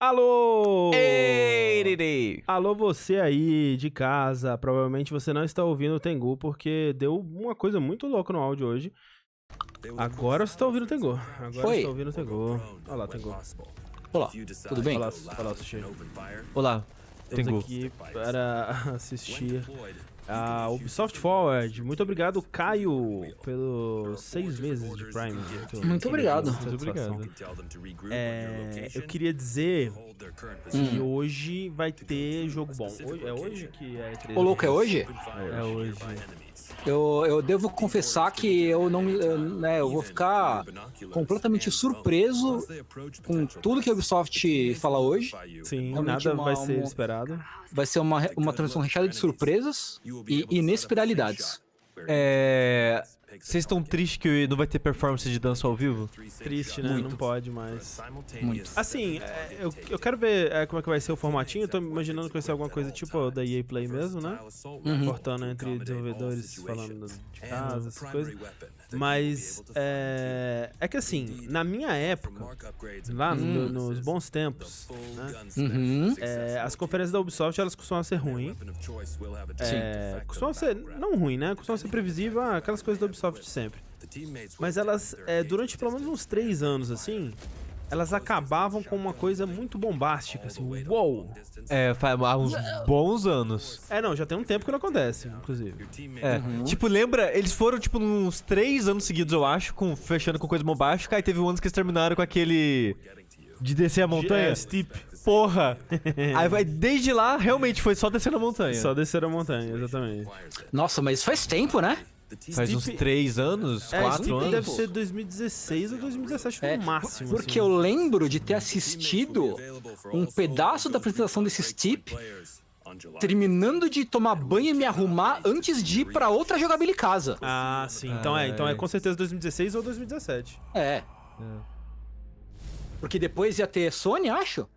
Alô! Ei! Alô, você aí de casa. Provavelmente você não está ouvindo o Tengu porque deu uma coisa muito louca no áudio hoje. Agora você está ouvindo o Tengu. Agora você está ouvindo o Tengu. Olá, Tengu. Olá, tudo bem? Olá, Sushi. Olá, Estamos Tengu. aqui para assistir a Ubisoft Foward. Muito obrigado, Caio, pelos 6 meses de Prime. Muito obrigado. Muito obrigado. Eu queria dizer que hoje vai ter jogo bom. É hoje que é E3? Ô, louco, é hoje? É hoje. Eu devo confessar que eu não, eu vou ficar completamente surpreso com tudo que a Ubisoft fala hoje. Sim, Realmente nada vai ser esperado. Vai ser uma transmissão recheada de surpresas e inesperalidades. Vocês estão tristes que não vai ter performance de dança ao vivo? Triste, né? Muito. Não pode mais. Muito. Assim, eu quero ver como é que vai ser o formatinho. Eu tô imaginando que vai ser alguma coisa tipo o da EA Play mesmo, né? Cortando entre desenvolvedores, falando de casa, essas coisas. Mas, é que assim, na minha época, lá nos bons tempos, né? As conferências da Ubisoft, elas costumam ser ruins. Costumam ser, não ruim, né? Costumam ser previsível, aquelas coisas da Ubisoft de sempre. Mas elas, durante pelo menos uns 3 anos, assim, elas acabavam com uma coisa muito bombástica, assim, uou! Faz há uns bons anos. Não, já tem um tempo que não acontece, inclusive. Tipo, lembra, eles foram, tipo, uns 3 anos seguidos, eu acho, fechando com coisa bombástica, aí teve um ano que eles terminaram com aquele de descer a montanha. Steep. Porra! Aí vai, desde lá, realmente foi só descer a montanha. Só descer a montanha, exatamente. Nossa, mas faz tempo, né? Faz uns 3 anos, 4 anos. Deve ser 2016 ou 2017 no máximo. Porque assim. eu lembro de ter assistido um pedaço da apresentação desse Steep, terminando de tomar banho e me arrumar antes de ir pra outra jogabilidade casa. Ah, sim. Então é com certeza 2016 ou 2017. Porque depois ia ter Sony, acho.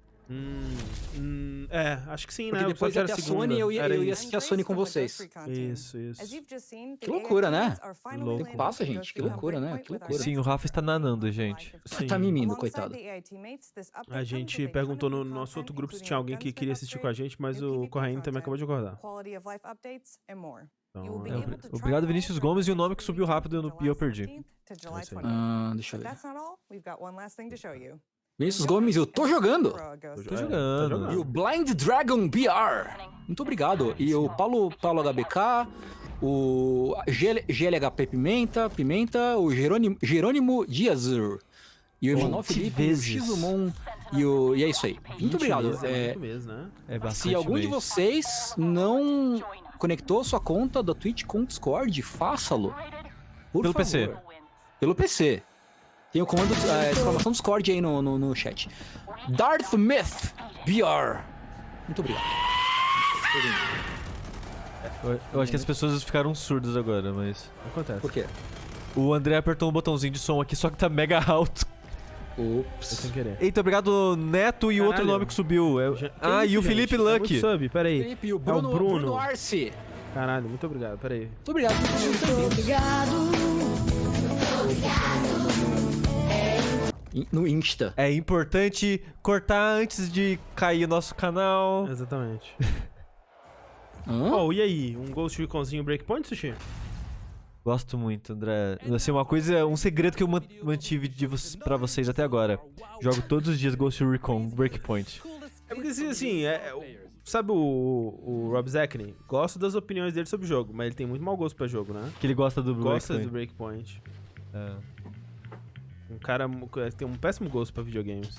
Acho que sim, Porque né? depois ia ter a Sony e eu ia assistir a Sony com vocês. Isso. Que loucura, né? Louco. Que passa, gente. Que loucura, né? Que loucura. Sim, o Rafa está nanando, gente. Sim. Tá mimindo, coitado. A gente perguntou no nosso outro grupo se tinha alguém que queria assistir com a gente, mas o Corraine também acabou de acordar. Então, Obrigado, Vinícius Gomes, e o nome que subiu rápido e eu perdi. Deixa eu ver. Vinícius Gomes, eu tô jogando. Tô jogando. E o Blind Dragon BR. Muito obrigado. E o Paulo HBK, o GLHP Pimenta, o Jerônimo Diazur. E o Emanuel Felipe, o Xizumon. E é isso aí. Muito obrigado. Se algum de vocês não conectou sua conta da Twitch com o Discord, faça-lo. Pelo favor. PC. Pelo PC. Tem o comando exclamação Discord aí no chat. Darth Myth BR. Muito obrigado. Eu acho que as pessoas ficaram surdas agora, mas acontece. Por quê? o André apertou um botãozinho de som aqui, só que tá mega alto. Ups. Sem querer. Eita, obrigado, Neto, e o outro nome que subiu. E o Felipe Lucky. Sub, peraí. Felipe, e o Bruno Arce. Caralho, muito obrigado, peraí. Muito obrigado. No Insta. É importante cortar antes de cair o nosso canal. Exatamente. Hã? E aí? Um Ghost Reconzinho Breakpoint, Sushi? Gosto muito, André. Assim, um segredo que eu mantive pra vocês até agora. Jogo todos os dias Ghost Recon Breakpoint. É porque assim, sabe o Rob Zachney? Gosto das opiniões dele sobre o jogo, mas ele tem muito mau gosto pra jogo, né? Que ele gosta do Breakpoint. Gosta do Breakpoint. Um cara tem um péssimo gosto pra videogames.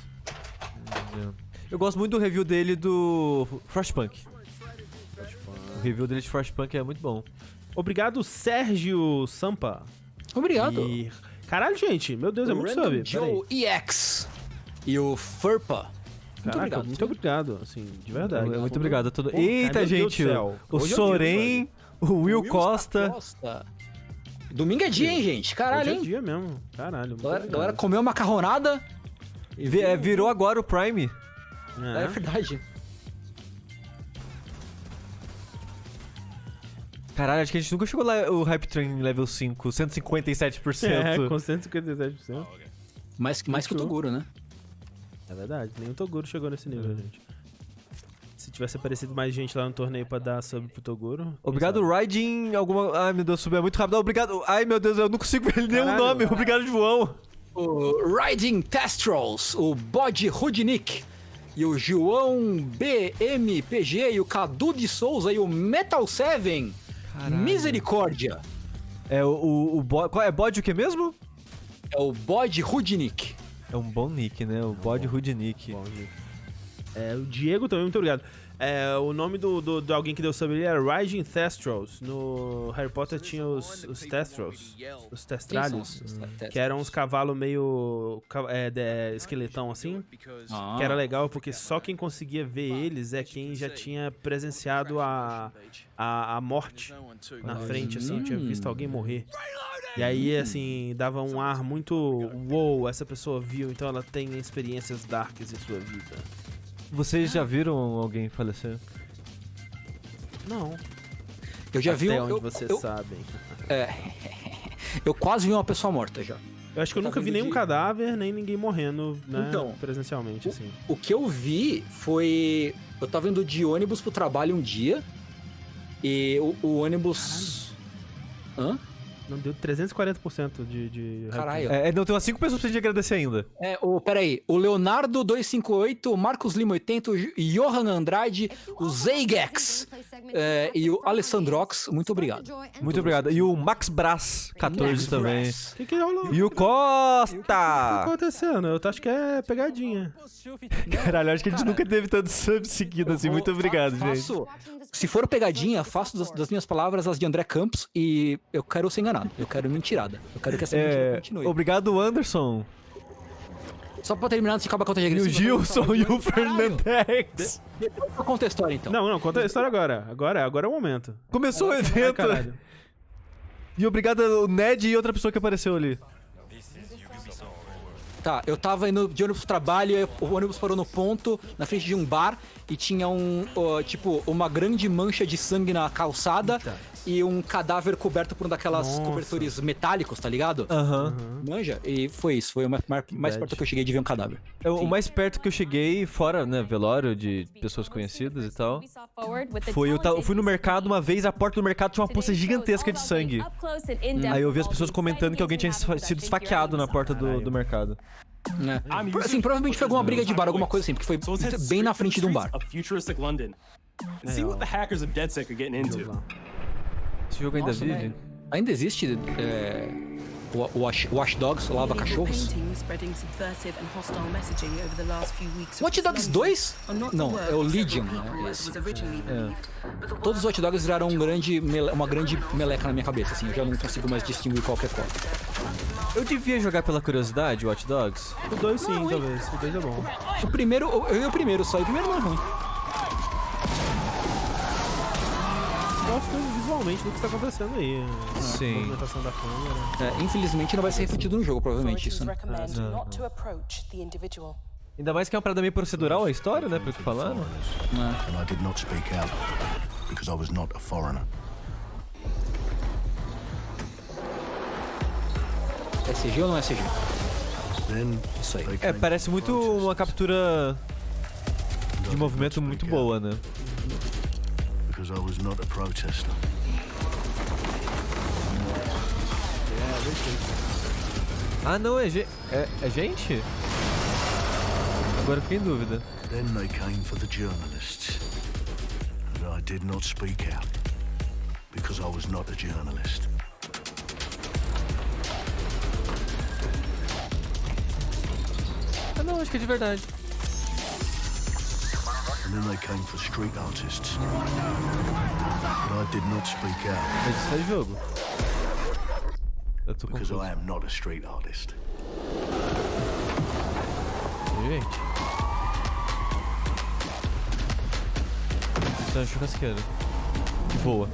Eu gosto muito do review dele do Frostpunk. O review dele de Frostpunk é muito bom. Obrigado, Sérgio Sampa. Obrigado. Caralho, gente, meu Deus, é muito sub. Joe EX. E o Furpa. Caraca, muito obrigado, assim, de verdade. Muito obrigado a todo mundo. Pô, Eita, meu Deus gente, do céu. o Hoje é Soren, o Will Costa. Domingo é dia, hein, gente? Caralho, Hoje é hein? dia mesmo. Caralho. Galera comeu macarronada. Virou agora o Prime. É verdade. Caralho, acho que a gente nunca chegou lá o Hype Train level 5, 157%. Com 157%. Mais que o Toguro, né? É verdade, nem o Toguro chegou nesse nível, gente. Se tivesse aparecido mais gente lá no torneio pra dar sub pro Toguro... Obrigado, Riding, alguma... Ai, meu Deus, subiu muito rápido. Obrigado. Ai, meu Deus, eu não consigo ver nenhum nome. Obrigado, João. O Riding Testrolls, o Bode Rudnick, e o João BMPG, e o Cadu de Souza, e o Metal 7. Caralho. Misericórdia. É o Qual é bode o que mesmo? É o Bode Rudnick. É um bom nick, né? O Bode Rudnick. É, o Diego também, muito obrigado. É, o nome de alguém que deu sub ali era Reagindo. No Harry Potter tinha os Thestrals, os Thestralios, que eram uns cavalos meio esqueletão assim, que era legal porque só quem conseguia ver eles é quem já tinha presenciado a morte na frente, assim, tinha visto alguém morrer. E aí, assim, dava um ar muito wow, essa pessoa viu, então ela tem experiências darks em sua vida. Vocês já viram alguém falecer? Não. Eu já vi onde vocês sabem. Eu quase vi uma pessoa morta já. Eu acho que eu nunca vi nenhum cadáver, nem ninguém morrendo, né, presencialmente, assim. O que eu vi foi... Eu tava indo de ônibus pro trabalho um dia, e o ônibus... Hã? Não, deu 340% de... Caralho. Não, tem umas 5 pessoas pra gente agradecer ainda. Peraí. O Leonardo 258, o Marcos Lima 80, o Johan Andrade, o Zeigex e o Alessandrox. Muito obrigado. Muito obrigado. E o Max Brás 14 também. O que rolou? E o Costa! O que tá acontecendo? Eu acho que é pegadinha. Caralho, acho que a gente nunca teve tanto sub seguido assim. Muito obrigado, gente. Se for pegadinha, faço das minhas palavras as de André Campos e eu quero ser enganado. Eu quero mentirada. Eu quero que essa mentira continue. Obrigado, Anderson. Só pra terminar, antes de acabar com a conta regressiva. E o Gilson e o Fernandes. Conta a história, então. Não, conta a história agora. Agora é o momento. Começou o evento. E obrigado ao Ned e outra pessoa que apareceu ali. Tá, eu tava indo de ônibus pro trabalho, e o ônibus parou no ponto, na frente de um bar, e tinha uma grande mancha de sangue na calçada. Eita. E um cadáver coberto por um daquelas cobertores metálicos, tá ligado? Manja? E foi isso, foi o mais perto que eu cheguei de ver um cadáver. O mais perto que eu cheguei, fora, né, velório de pessoas conhecidas e tal, foi eu fui no mercado uma vez, a porta do mercado tinha uma poça gigantesca de sangue. Aí eu vi as pessoas comentando que alguém tinha sido esfaqueado na porta do mercado. Assim, provavelmente foi alguma briga de bar, alguma coisa assim, porque foi bem na frente de um bar. Esse jogo ainda vive? Ainda existe o Watch Dogs, lava cachorros? Watch Dogs 2? Não, é o Legion, né? Esse. Todos os Watch Dogs viraram uma grande meleca na minha cabeça, assim, eu já não consigo mais distinguir qualquer coisa. Eu devia jogar pela curiosidade, Watch Dogs? O 2 sim, talvez. O 2 é bom. O primeiro, eu ia o primeiro só, e o primeiro não é ruim. Gosto visualmente do que está acontecendo aí. Sim. A movimentação da câmera. Infelizmente não vai ser refletido no jogo, provavelmente, isso. Né? Ainda mais que é uma parada meio procedural a história, né, pelo que falaram. É CG ou não é CG? Isso aí. Parece muito uma captura de movimento muito boa, né? Ah, não, é gente? Agora eu fiquei em dúvida. Then they came for the journalists. And I did not speak out because I was not a journalist. Ah, não, acho que é de verdade. And then they came for street artists. But I did not speak out. Mas isso é jogo. Eu tô confuso. Because I am not a street artist. Gente. Isso é uma churrasqueira. Que voa.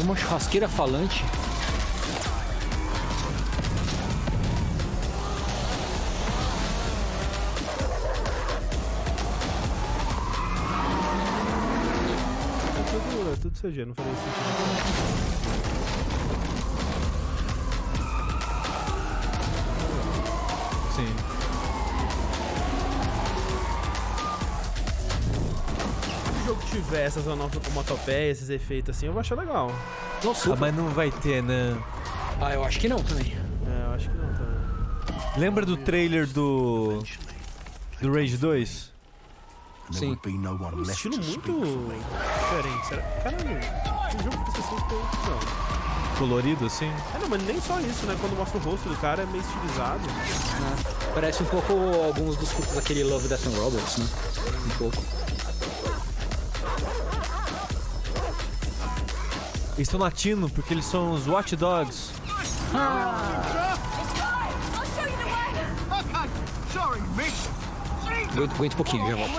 Uma churrasqueira falante. É tudo CG, não faria sentido. Sim. jogo tiver essas onomatopeias, esses efeitos assim, eu vou achar legal. Nossa, mas não vai ter, né? Ah, eu acho que não também. É, eu acho que não também. Lembra do trailer do Rage 2? Sim. Um estilo muito diferente. Será? Caralho, o jogo que você não. Colorido, assim? É, não, mas nem só isso, né? Quando mostra o rosto do cara é meio estilizado. Parece um pouco alguns dos cursos daquele Love, Death and Robots, né? Um pouco. Eles estão latindo porque eles são os Watch Dogs. Aguenta um pouquinho, já volto.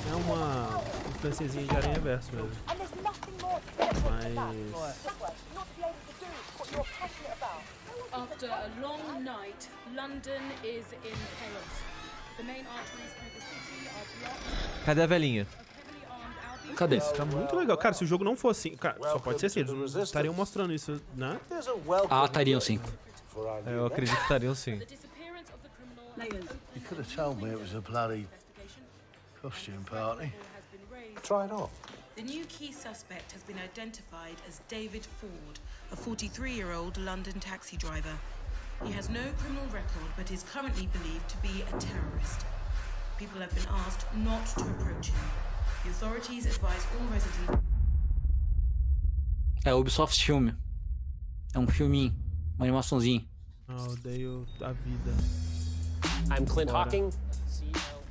É uma influenciazinha de Aranha Verso mesmo. Mas... After a long night, London is in chaos. The main arteries through the city are blocked. Cadê a velhinha? Heavily armed Albion Cadê? Tá muito legal. Cara, se o jogo não for assim... Cara, só pode ser assim. Eles não estariam mostrando isso, né? Ah, estariam sim. Eu acredito que estariam sim. the disappearance of the criminal You could have told me it was a bloody costume party. has been raised. Try it on. The new key suspect has been identified as David Ford, a 43-year-old London taxi driver. He has no criminal record, but is currently believed to be a terrorist. People have been asked not to approach him. The authorities advise all residents... É o Ubisoft filme. É um filminho, uma animaçãozinha. Ah, odeio a vida. I'm Clint Hawking.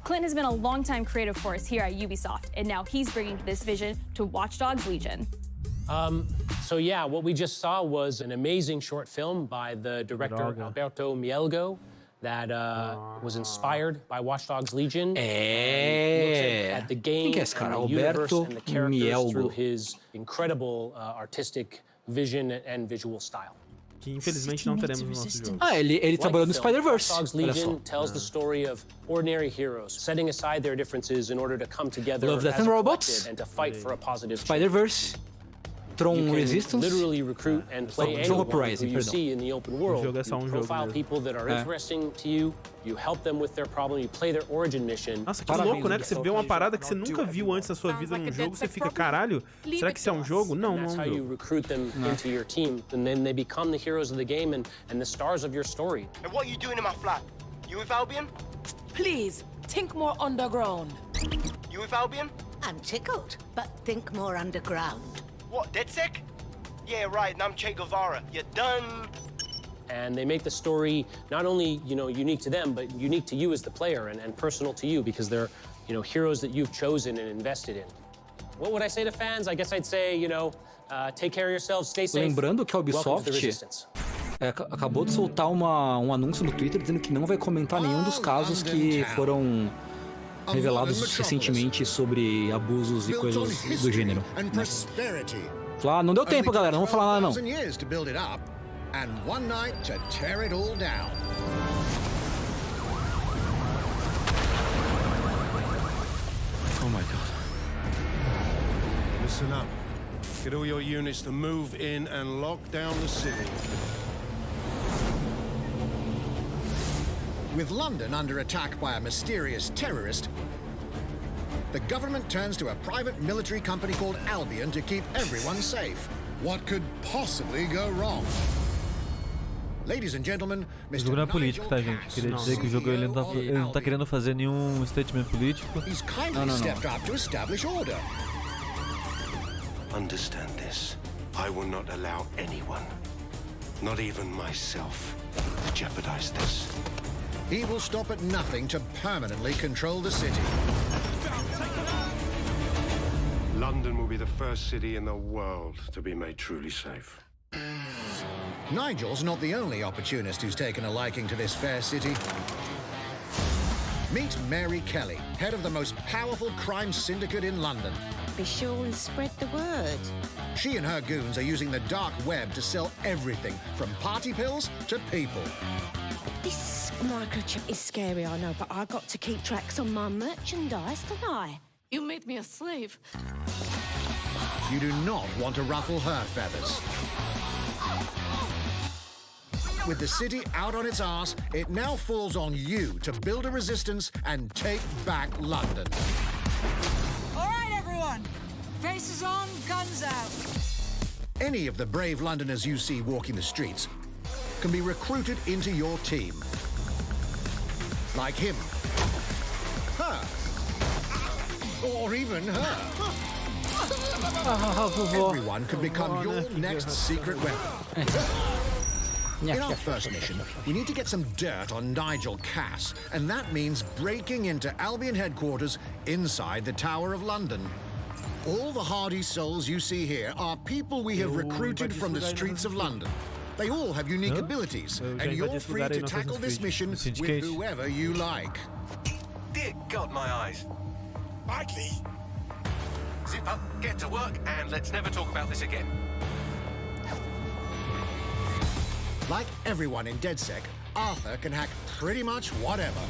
Clint has been a longtime creative force here at Ubisoft, and now he's bringing this vision to Watch Dogs Legion. So yeah, what we just saw was an amazing short film by the director Alberto Mielgo that was inspired by Watch Dogs Legion. At the game, Quem que é esse cara? and the universe Alberto and the characters Mielgo. through his incredible artistic vision and visual style. Que infelizmente não teremos no nosso jogo. Ah, ele trabalhou no Spider-Verse. Watch Dogs Olha só. Legion tells the story of ordinary heroes setting aside their differences in order to come together Love, Death as and a Robots. collective and to fight for a positive change. Spider-Verse. Tron You can Resistance. literally recruit and play Tron anyone Uprising, who you perdão. see in the open world. jogo é só You jogo profile mesmo. people that are interesting to you. You help them with their problem. You play their origin mission. Nossa, que Parabéns, louco, né? Que você vê uma parada que você nunca viu antes na sua vida num jogo, você fica, caralho, será que isso é um jogo? Não, não That's é how um you jogo. recruit them into your team, and then they become the heroes of the game and the stars of your story. And what are you doing in my flat? You with Albion? Please, think more underground. You with Albion? I'm tickled, but think more underground. What, DedSec? Yeah, right, and I'm Che Guevara. You're done. And they make the story not only, unique to them, but unique to you as the player and personal to you because they're, heroes that you've chosen and invested in. What would I say to fans? I guess I'd say, take care of yourselves, stay safe. Lembrando que a Welcome to the Ubisoft Resistance. acabou de soltar um anúncio no Twitter dizendo que não vai comentar nenhum dos casos que foram revelados recentemente sobre abusos e coisas do gênero. Falar, não deu tempo, galera, não vou falar nada não. And one night to tear it all down. Oh my god. Listen up. Get all your units to move in and lock down the city. With London under attack by a mysterious terrorist, the government turns to a private military company called Albion to keep everyone safe. What could possibly go wrong? Ladies and gentlemen, O jogo não é político, tá, gente? Queria dizer que o jogo ele não tá querendo fazer nenhum statement político. He's kindly stepped up to establish order. Understand this. I will not allow anyone, not even myself, to jeopardize this. He will stop at nothing to permanently control the city. London will be the first city in the world to be made truly safe. Nigel's not the only opportunist who's taken a liking to this fair city. Meet Mary Kelly, head of the most powerful crime syndicate in London. Be sure and spread the word. She and her goons are using the dark web to sell everything from party pills to people. This microchip is scary, I know, but I got to keep tracks on my merchandise, don't I? You made me a slave. You do not want to ruffle her feathers. With the city out on its arse, it now falls on you to build a resistance and take back London. All right, everyone. Faces on, guns out. Any of the brave Londoners you see walking the streets can be recruited into your team. Like him. Her. Or even her. Everyone could become your next secret weapon. In our first mission, we need to get some dirt on Nigel Cass, and that means breaking into Albion headquarters inside the Tower of London. All the hardy souls you see here are people we have recruited from the streets of London. They all have unique abilities, and you're free to tackle this mission with whoever you like. Dear God, my eyes. Badly. Zip up, get to work, and let's never talk about this again. Like everyone in DedSec, Arthur can hack pretty much whatever.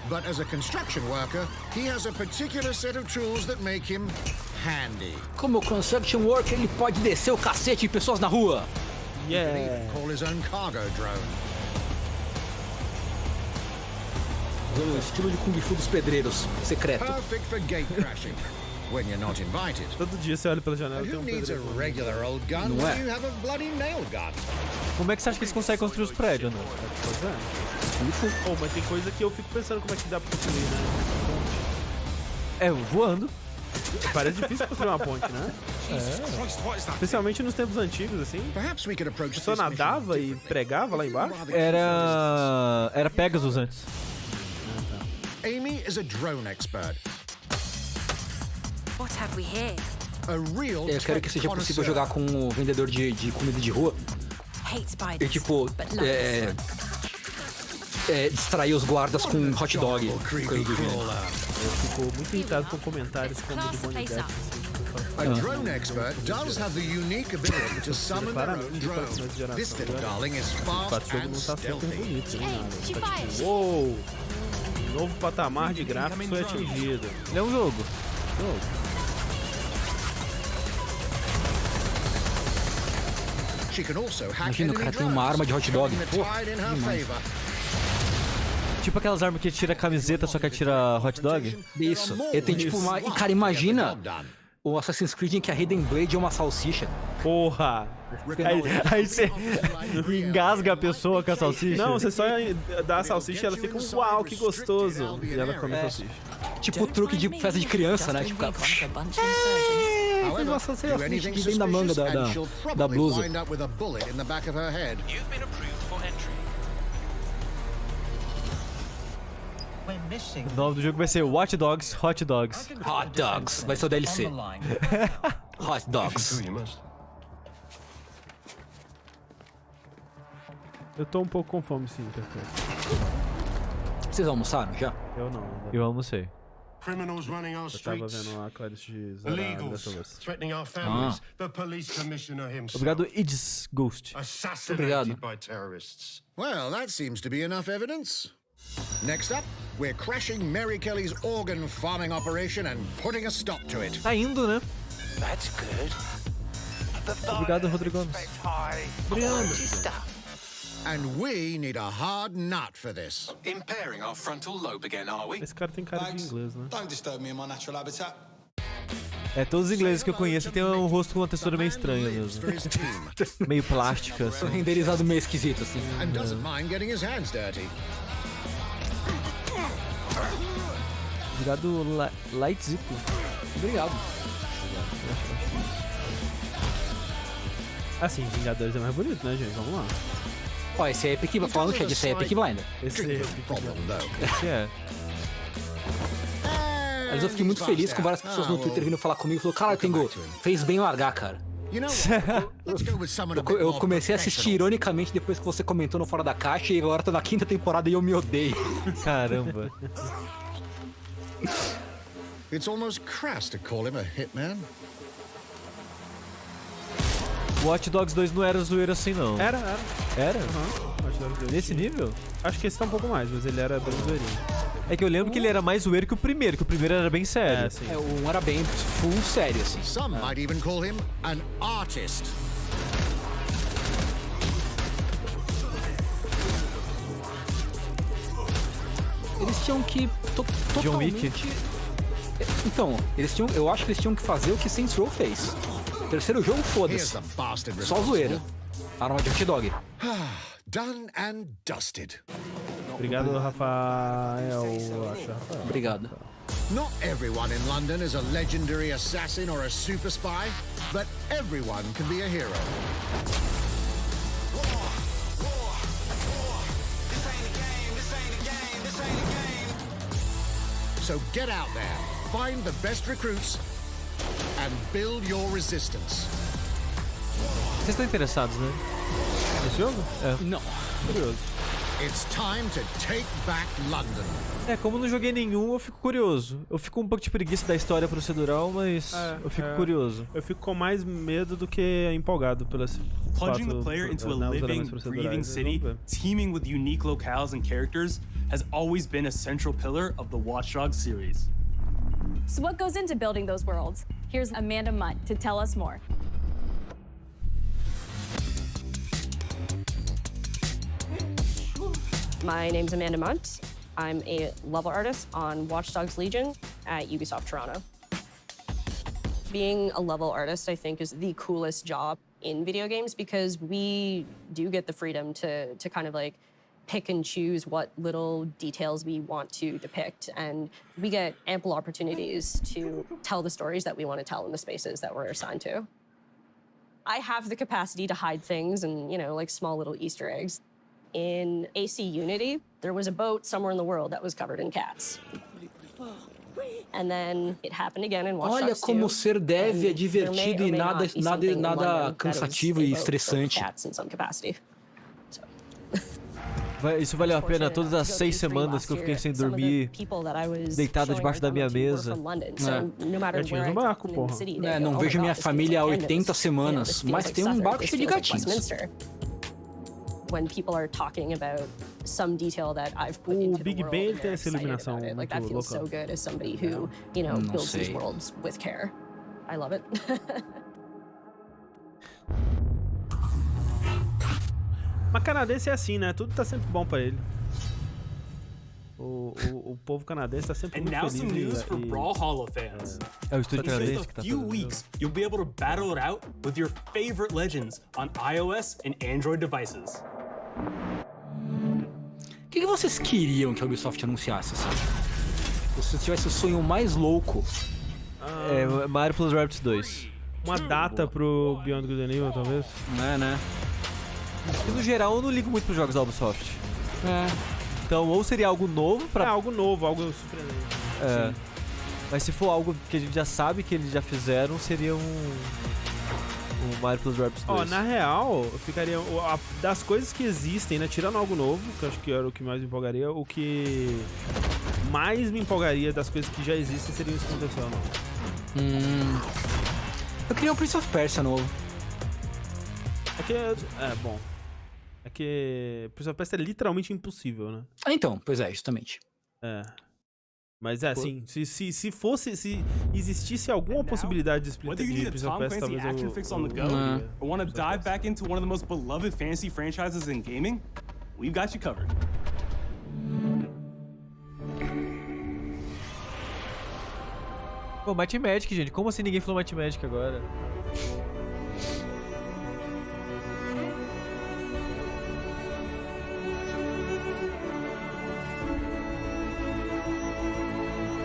But as a construction worker, he has a particular set of tools that make him handy. Como construction worker, ele pode descer o cacete em pessoas na rua. He can even call his own cargo drone. O estilo de Kung Fu dos pedreiros, secreto. Perfect for gate crashing. When you're not invited. Todo dia você olha pela janela e tem Who needs a regular old gun when you have a bloody nail gun? Como é que você acha que eles conseguem construir os prédios, né? Oh, mas tem coisa que eu fico pensando como é que dá pra construir, né? É, voando. Parece difícil construir uma ponte, né? Especialmente nos tempos antigos, assim. A pessoa nadava e pregava lá embaixo. Era Pegasus antes. Amy is a drone expert. What have we here? Eu quero que seja possível jogar com o vendedor de comida de rua. E tipo, distrair os guardas com hot dog. Eu fico muito irritado com comentários como de Bonnie Depp. A drone expert does have the unique ability to summon their own drone. This little darling is fast and stealthy. Uou! Um novo patamar de gráfico foi atingido. É um jogo. Imagina, o cara tem uma arma de hot dog. Tipo aquelas armas que tira camiseta, só que atira hot dog? Isso. Ele tem tipo uma... E, cara, imagina o Assassin's Creed em que a Hidden Blade é uma salsicha. Porra! Aí você engasga a pessoa com a salsicha? Não, você só dá a salsicha e ela fica uau, que gostoso. E ela come a salsicha. Tipo o truque de festa de criança, né? Tipo, cara... Fez uma salsicha que vem da manga da blusa. O nome do jogo vai ser Watch Dogs, Hot Dogs. Hot Dogs, vai ser o DLC. Hot Dogs. Eu tô um pouco com fome, sim, perfeito. Vocês almoçaram já? Eu não. Eu almocei. Criminals running our Eu tava streets. vendo a Clarice de zerar Threatening our families. The police commissioner himself. Obrigado, Ids Ghost. Assassinated by terrorists. Well, that seems to be enough evidence. Next up, we're crashing Mary Kelly's organ farming operation and putting a stop to it. Tá indo, né? That's good. Obrigado, Rodrigo Gomes. Obrigado. And we need a hard nut for this. Impairing our frontal lobe again, are we? Esse cara tem cara de inglês, né? Don't disturb me in my natural habitat. É, todos os ingleses que eu conheço têm um rosto com uma textura meio estranha mesmo. Meio plástica, assim. Renderizado meio esquisito, assim. And doesn't mind getting his hands dirty. Obrigado, Lightzito. Obrigado. Assim, Vingadores é mais bonito, né, gente? Vamos lá. Ó, esse é Epic, falando no chat, esse é Epic Blinder. Esse é. Mas eu fiquei muito feliz com várias pessoas no Twitter vindo falar comigo e falou, cara, Tengu, fez bem largar, cara. Eu comecei a assistir ironicamente depois que você comentou no Fora da Caixa e agora tô na 5ª temporada e eu me odeio. Caramba. It's almost crass to call him a hitman. Watch Dogs 2 não era zoeiro assim, não. Era. Era? Uhum. Nesse nível? Acho que esse tá um pouco mais, mas ele era bem zoeirinho. É que eu lembro que ele era mais zoeiro que o primeiro era bem sério. Sim. O 1 era bem full sério, assim. Some might even call him an artist. Eles tinham que John Wick. Então, eu acho que eles tinham que fazer o que Saints Row fez. Terceiro jogo, foda-se. Só zoeira. Arma de hot dog. Done and dusted. Obrigado, Rafael. Rafael. Obrigado. Not everyone in London is a legendary assassin or a super spy, but everyone can be a hero. So get out there, find the best recruits, and build your resistance. Vocês estão interessados, né? Nesse jogo? É. Não. Curioso. It's time to take back London. Como não joguei nenhum, eu fico curioso. Eu fico um pouco de preguiça da história procedural, mas eu fico curioso. Eu fico com mais medo do que empolgado pelo Plunging the player into a living, breathing city, teeming with unique locales and characters, has always been a central pillar of the Watch Dogs series. So what goes into building those worlds? Here's Amanda Munt to tell us more. My name's Amanda Munt. I'm a level artist on Watch Dogs Legion at Ubisoft Toronto. Being a level artist, I think, is the coolest job in video games because we do get the freedom to kind of like pick and choose what little details we want to depict. And we get ample opportunities to tell the stories that we want to tell in the spaces that we're assigned to. I have the capacity to hide things and, you know, like small little Easter eggs. In AC Unity, there was a boat somewhere in the world that was covered in cats. And then it happened again in Watch Dogs 2. Olha como ser dev é divertido e nada cansativo e estressante. Isso valeu a pena todas as 6 semanas que eu fiquei sem dormir, deitado debaixo da minha mesa. Gatinhos no barco, porra. Não vejo minha família há 80 semanas, mas tem um barco cheio de gatinhos. When people are talking about some detail that I've put into the Big world, Ben and tem they're essa excited iluminação about it. Like that feels so good as somebody who, you know, builds these worlds with care. I love it. Mas canadense é assim, né? Tudo tá sempre bom pra ele. O povo canadense tá sempre muito feliz. And now some news for Brawlhalla fans. É o estúdio canadense In que tá just a few weeks, you'll be able to battle it out with your favorite legends on iOS and Android devices. O que vocês queriam que a Ubisoft anunciasse, assim? Se você tivesse o sonho mais louco... Mario plus Rabbids 2. Uma data pro Beyond Good and Evil, talvez? Né? E no geral, eu não ligo muito pros jogos da Ubisoft. Então, ou seria algo novo pra... algo novo, algo surpreendente. Mas se for algo que a gente já sabe que eles já fizeram, seria um Mario plus Rabbids 2. Na real, ficaria... das coisas que existem, né? Tirando algo novo, que eu acho que era o que mais me empolgaria, o que mais me empolgaria das coisas que já existem seria o Splinter Cell novo. Eu queria um Prince of Persia novo. Bom. É que Prince of Persia é literalmente impossível, né? Então, pois é, justamente. Mas assim, se existisse alguma possibilidade de Splinter de Prince of Persia, talvez action fix on the go, or want to dive back into one of the most beloved fantasy franchises in gaming, we've got you covered. Pô, Might and Magic, gente. Como assim ninguém falou Might and Magic agora?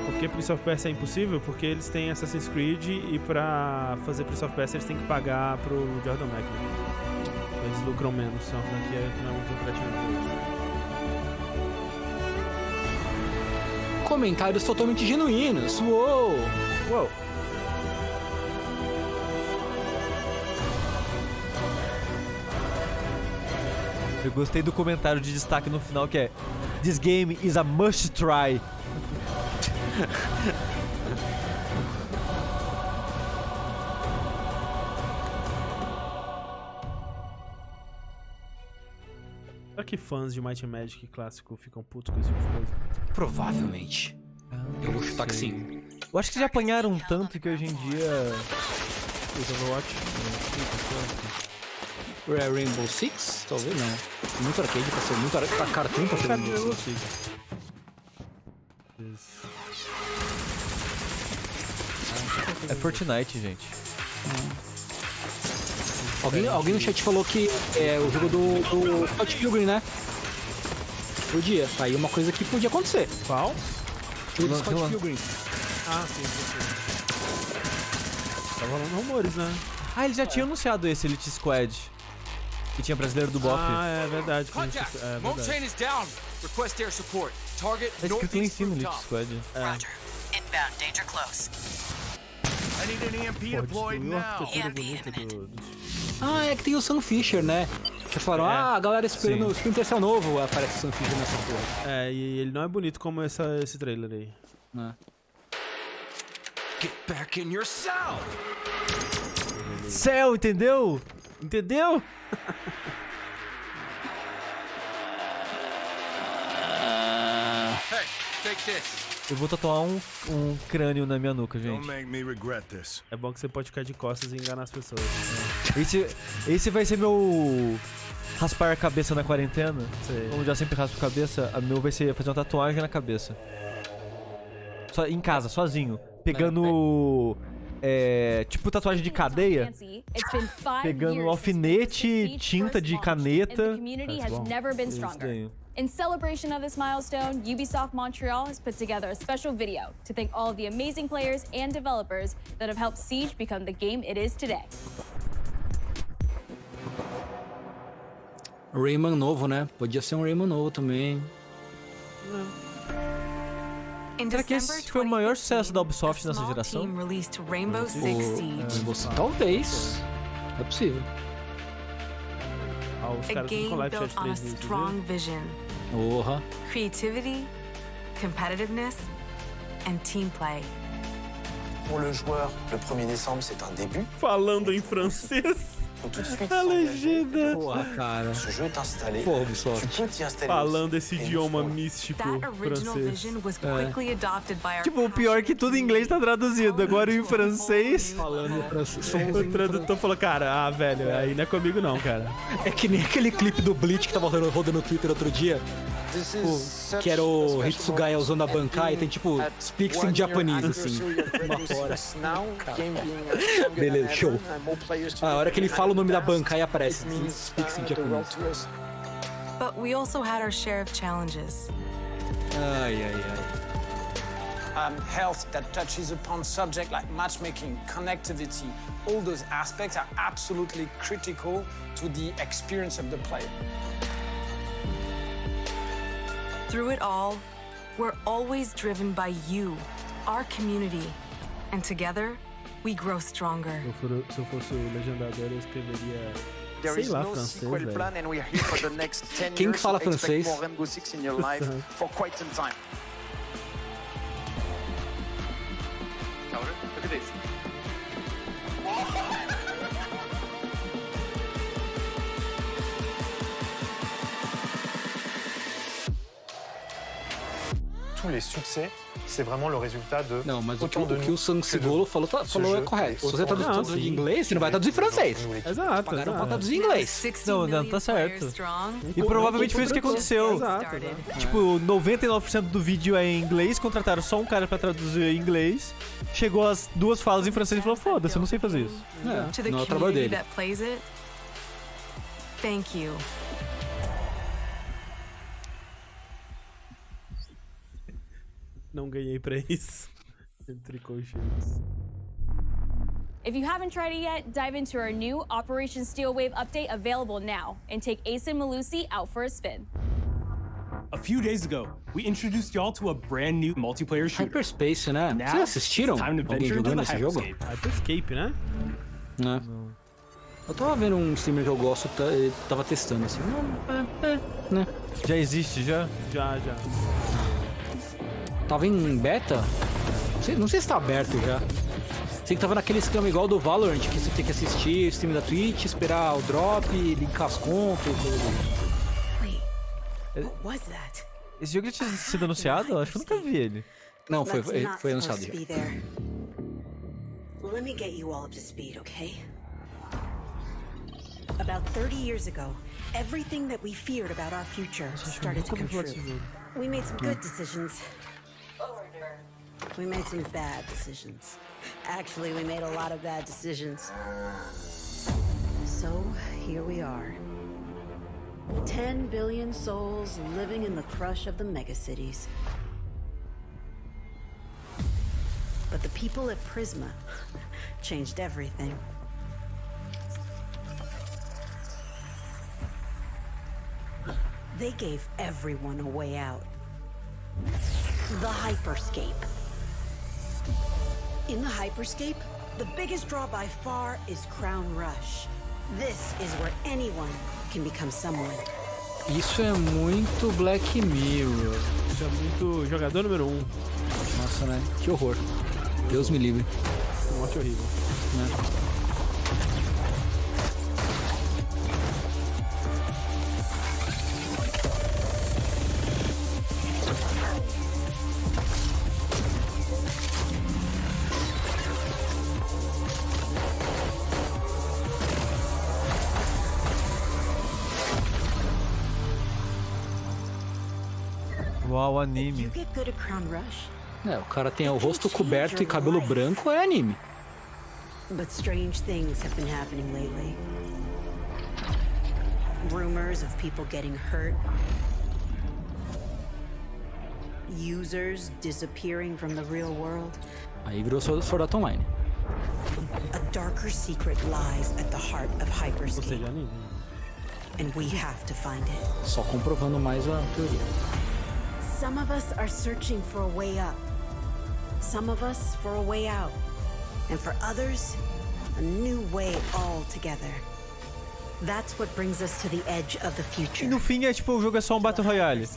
Por que Prince of Persia é impossível? Porque eles têm Assassin's Creed e pra fazer Prince of Persia eles têm que pagar pro Jordan Mechanic. Eles lucram menos, só que não é muito lucrativo. Comentários totalmente genuínos. Uou! Eu gostei do comentário de destaque no final que é: This game is a must try. Será que fãs de Might and Magic clássico ficam putos com esse tipo de coisa? Provavelmente. Eu vou chutar que sim. Eu acho que já apanharam tanto que hoje em dia... Overwatch? Rainbow Six? Talvez não. Muito arcade pra ser... Muito cartoon pra ser Rainbow Six. É Fortnite, gente. Alguém no chat falou que é o jogo do Scott Pilgrim, né? Podia. Aí uma coisa que podia acontecer. Qual? O jogo do Scott Pilgrim. Ah, sim. Tá rolando rumores, né? Ah, eles já tinham anunciado esse Elite Squad. Que tinha brasileiro do BOF. Ah, é verdade. Contact! MANTÉM is down. Request air support. Target Tá escrito lá em cima Elite rooftop. Squad. Roger. Inbound, danger close. I need an EMP deployed now. Ah, é que tem o Sam Fisher, né? Que falaram, a galera esperando o Splinter Cell novo. Aparece o Sam Fisher nessa porra. É, e ele não é bonito como esse trailer aí. Get back in your cell! Céu, entendeu? Entendeu? Hey, take this. Eu vou tatuar um crânio na minha nuca, gente. É bom que você pode ficar de costas e enganar as pessoas. Esse vai ser meu raspar a cabeça na quarentena. Sei. Como eu já sempre raspo a cabeça, a meu vai ser fazer uma tatuagem na cabeça. Só, em casa, sozinho. Pegando... tipo tatuagem de cadeia. Pegando alfinete, tinta de caneta. In celebration of this milestone, Ubisoft Montreal has put together a special video to thank all of the amazing players and developers that have helped Siege become the game it is today. Rayman novo, né? Podia ser um Rayman novo também. Será que esse foi o maior sucesso da Ubisoft nessa geração? Talvez. É possível. Os caras com live chat 3 strong vision, creativity, competitiveness, and team play. Pour le joueur, le 1er décembre, c'est un début. Falando em francês. A legenda. Porra, cara. Ce jeu est installé. Porra, Ubisoft. Tu peux t'y installer. Falando esse idioma místico francês. Tipo, o pior é que tudo em inglês tá traduzido. Agora em francês. Falando francês. O tradutor falou, cara, velho, aí não é comigo não, cara. É que nem aquele clipe do Bleach que tava rodando no Twitter outro dia. Que era o Hitsugaya usando a Bankai e tem tipo speaks in Japanese, assim. Uma hora. Beleza, show. A hora que ele fala o nome da Bankai aparece speaks in Japanese. But we also had our share of challenges. Ai. Health that touches upon subjects like matchmaking, connectivity, all those aspects are absolutely critical to the experience of the player. Through it all, we're always driven by you, our community. And together, we grow stronger. Se eu fosse o legendador, eu escreveria... There is no sequel plan and we are here for the next 10 years. Quem que fala so expect francês? more Rainbow Six in your life for quite some time. Look at this. Tous les succès, c'est vraiment le résultat de... Não, mas o que o Sansigolo falou é correto. Se você traduzir de inglês, você não vai traduzir francês. Exato. Pagaram pra traduzir em inglês. Não, tá certo. E provavelmente foi isso que aconteceu. Exato. Tipo, 99% do vídeo é em inglês, contrataram só um cara pra traduzir em inglês, chegou as duas falas em francês e falou, foda-se, eu não sei fazer isso. Não é o trabalho dele. Thank you. Não ganhei pra isso. Entre colchetes. If you haven't tried it yet, dive into our new Operation Steel Wave update available now and take Ace and Malusi out for a spin. A few days ago, we introduced y'all to a brand new multiplayer shooter. Hyperspace, né? Vocês assistiram alguém jogando esse jogo? Hyperscape, né? Não. Eu tava vendo um streamer que eu gosto, ele tava testando assim. Né? Já existe, já? Já. Tava em beta? Não sei se tá aberto já. Sei que tava naquele esquema igual do Valorant, que você tem que assistir o stream da Twitch, esperar o drop, linkar as contas e tudo. Esse jogo já tinha sido anunciado? Acho que eu nunca vi ele. Não, foi anunciado já. Let me get you all up to speed, okay? About 30 years ago, everything that we feared about our future started to come true. We made some good decisions. We made some bad decisions. Actually, we made a lot of bad decisions. So, here we are. 10 billion souls living in the crush of the megacities. But the people at Prisma changed everything. They gave everyone a way out. The Hyperscape. In the Hyperscape, the biggest draw by far is Crown Rush. This is where anyone can become someone. Isso é muito Black Mirror. Isso é muito jogador número 1. Nossa, né? Que horror. Deus me livre. Morte horrível. Né? Uau, anime. O cara tem o rosto coberto e cabelo branco, é anime. But strange things have been happening lately. Rumors of people getting hurt. Users disappearing from the real world. Aí virou Sword Art Online. A darker secret lies at the heart of Hyperscape. And we have to find it. Só comprovando mais a teoria. Some of us are searching for a way up. Some of us for a way out. And for others, a new way altogether. That's what brings us to the edge of the future. E no fim é tipo, o jogo é só um Battle Royale.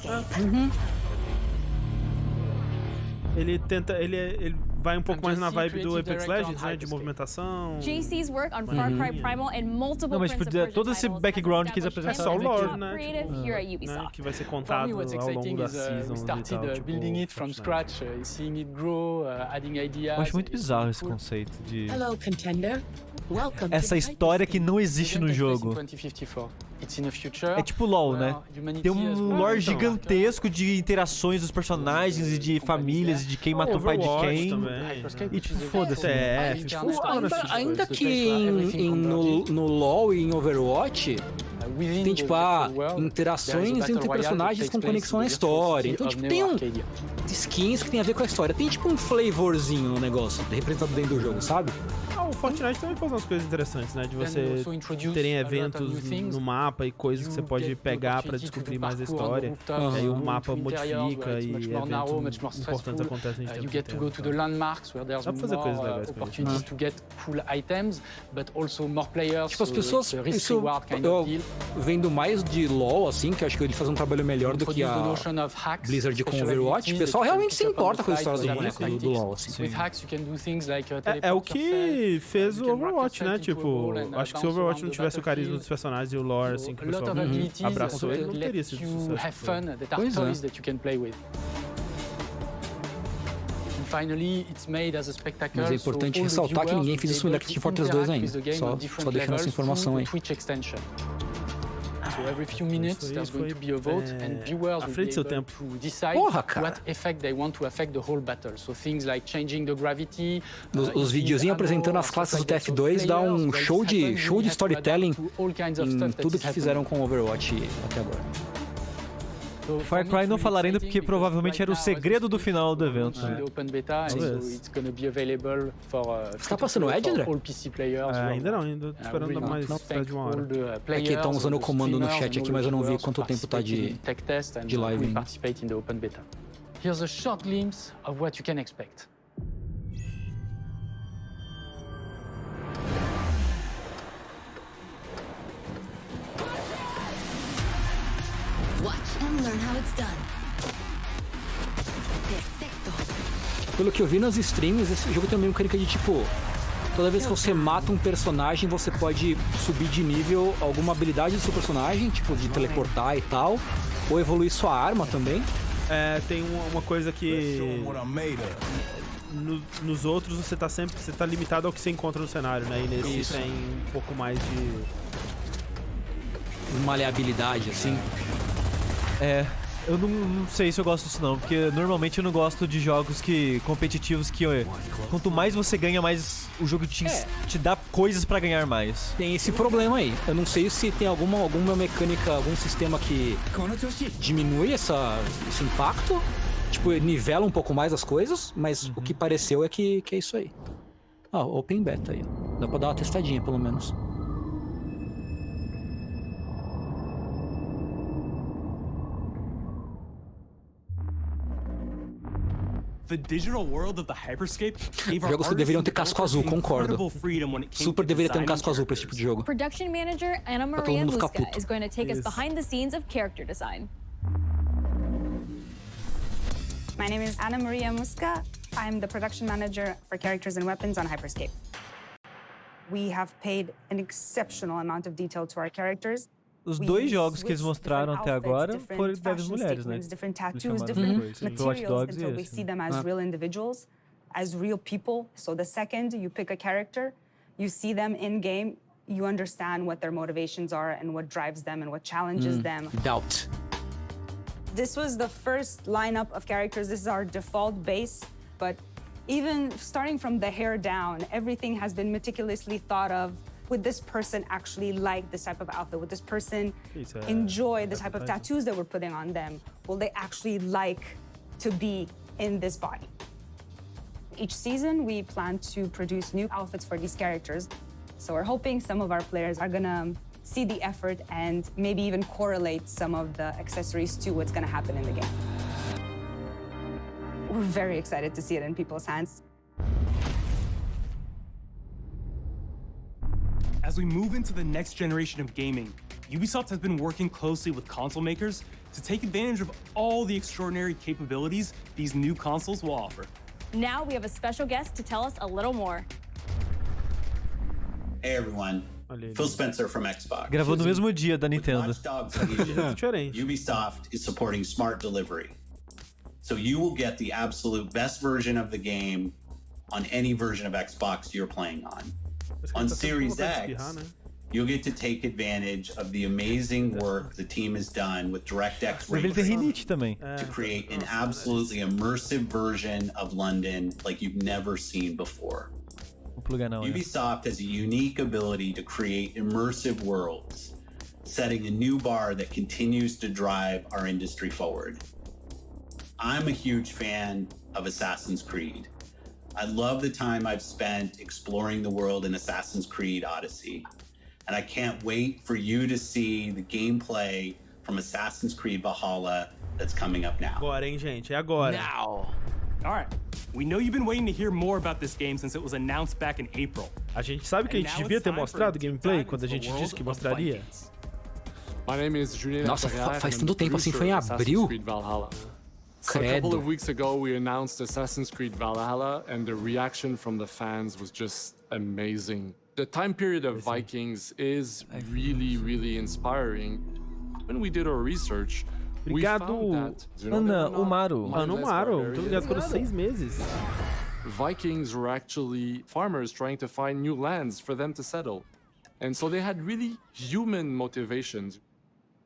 Ele tenta, ele vai um pouco mais na vibe do Apex Legends, né, de movimentação. JC's work on Far Cry Primal and multiple Não, mas tipo, todo esse background que eles apresentaram. Só o lore, né, né, que vai ser contado ao longo da season e tal, tipo, building it from scratch, seeing it grow, adding ideas. Eu acho muito bizarro esse conceito de Hello, contender. Welcome essa história que não existe no jogo. É tipo LoL, né? Tem um lore gigantesco de interações dos personagens e de famílias, e de quem matou o pai de quem. Também, e tipo, foda-se. Ainda que no LoL e em Overwatch tem tipo interações entre personagens com conexão na história. Então tipo, tem skins que tem a ver com a história. Tem tipo um flavorzinho no negócio, representado dentro do jogo, sabe? O Fortnite também faz umas coisas interessantes, né? De você terem eventos no mapa e coisas que você pode pegar pra descobrir mais a história. E aí o mapa modifica e eventos importantes acontecem de tempo em tempo. Dá pra fazer coisas legais com isso. Tipo, as pessoas... Isso, eu vendo mais de LoL, assim, que eu acho que ele faz um trabalho melhor do que a Blizzard com Overwatch, o pessoal realmente se importa com as histórias do boneco do LoL, assim. É o que fez o Overwatch, né? Tipo, acho que se o Overwatch não tivesse o carisma dos personagens e o lore, assim, que o pessoal abraçou, ele não teria sido sucesso. Mas é importante ressaltar que ninguém fez isso melhor que Team Fortress 2 ainda. Só deixando essa informação aí. So every few minutes there's going to be a vote and viewers will be able to decide what effect they want to affect the whole battle. So things like changing the gravity. Os videozinhos apresentando as classes do TF2 dá um show de storytelling em tudo que fizeram com Overwatch até agora. Far Cry não falar ainda porque provavelmente era o segredo do final do evento. Você tá passando o Edge, André? Ainda não, ainda tô esperando mais de uma hora. É que estão usando o comando no chat aqui, mas eu não vi quanto tempo tá de live ainda. Here's a short glimpse of what you can expect. Pelo que eu vi nas streams, esse jogo tem uma mecânica de tipo, toda vez que você mata um personagem, você pode subir de nível alguma habilidade do seu personagem, tipo de teleportar e tal, ou evoluir sua arma também. Tem uma coisa que nos outros você tá limitado ao que você encontra no cenário, né? E nesse tem um pouco mais de maleabilidade, assim. Eu não sei se eu gosto disso não, porque normalmente eu não gosto de jogos competitivos que quanto mais você ganha, mais o jogo te dá coisas pra ganhar mais. Tem esse problema aí. Eu não sei se tem alguma mecânica, algum sistema que diminui esse impacto, tipo, nivela um pouco mais as coisas, mas o que pareceu é que é isso aí. Open Beta aí. Dá pra dar uma testadinha, pelo menos. Jogos que deveriam ter casco azul, concordo. Super deveria ter um casco azul pra esse tipo de jogo. Production manager Ana Maria Musca is going to take us behind the scenes of character design. My name is Ana Maria Musca. I'm the production manager for characters and weapons on Hyperscape. We have paid an exceptional amount of detail to our characters. Os dois jogos que eles mostraram até agora foram das mulheres, né? Different tattoos, different materials until we see them as real individuals, as real people. So the second you pick a character, you see them in game, you understand what their motivations are and what drives them and what challenges them. Doubt. This was the first lineup of characters. This is our default base, but even starting from the hair down, everything has been meticulously thought of. Would this person actually like this type of outfit? Would this person enjoy the type of tattoos that we're putting on them? Will they actually like to be in this body? Each season, we plan to produce new outfits for these characters. So we're hoping some of our players are gonna see the effort and maybe even correlate some of the accessories to what's gonna happen in the game. We're very excited to see it in people's hands. As we move into the next generation of gaming, Ubisoft has been working closely with console makers to take advantage of all the extraordinary capabilities these new consoles will offer. Now we have a special guest to tell us a little more. Hey everyone, Phil Spencer from Xbox. Gravou no mesmo dia da Nintendo. Ubisoft is supporting smart delivery. So you will get the absolute best version of the game on any version of Xbox you're playing on. On Series X, you'll get to take advantage of the amazing work the team has done with DirectX Ray Tracing to create an absolutely immersive version of London like you've never seen before. Ubisoft has a unique ability to create immersive worlds, setting a new bar that continues to drive our industry forward. I'm a huge fan of Assassin's Creed. I love the time I've spent exploring the world in Assassin's Creed Odyssey. And I can't wait for you to see the gameplay from Assassin's Creed Valhalla that's coming up now. Agora, hein, gente? É agora. Now. All right. We know you've been waiting to hear more about this game since it was announced back in April. A gente sabe que a gente devia ter mostrado gameplay quando a gente disse que mostraria. Nossa, faz tanto tempo assim, foi em abril. So a couple of weeks ago, we announced Assassin's Creed Valhalla, and the reaction from the fans was just amazing. The time period of Vikings is really, really inspiring. When we did our research, we found that... Ana, o Maru. Mano, o Maru. Tô ligado, foram 6 meses. Vikings were actually farmers trying to find new lands for them to settle. And so they had really human motivations.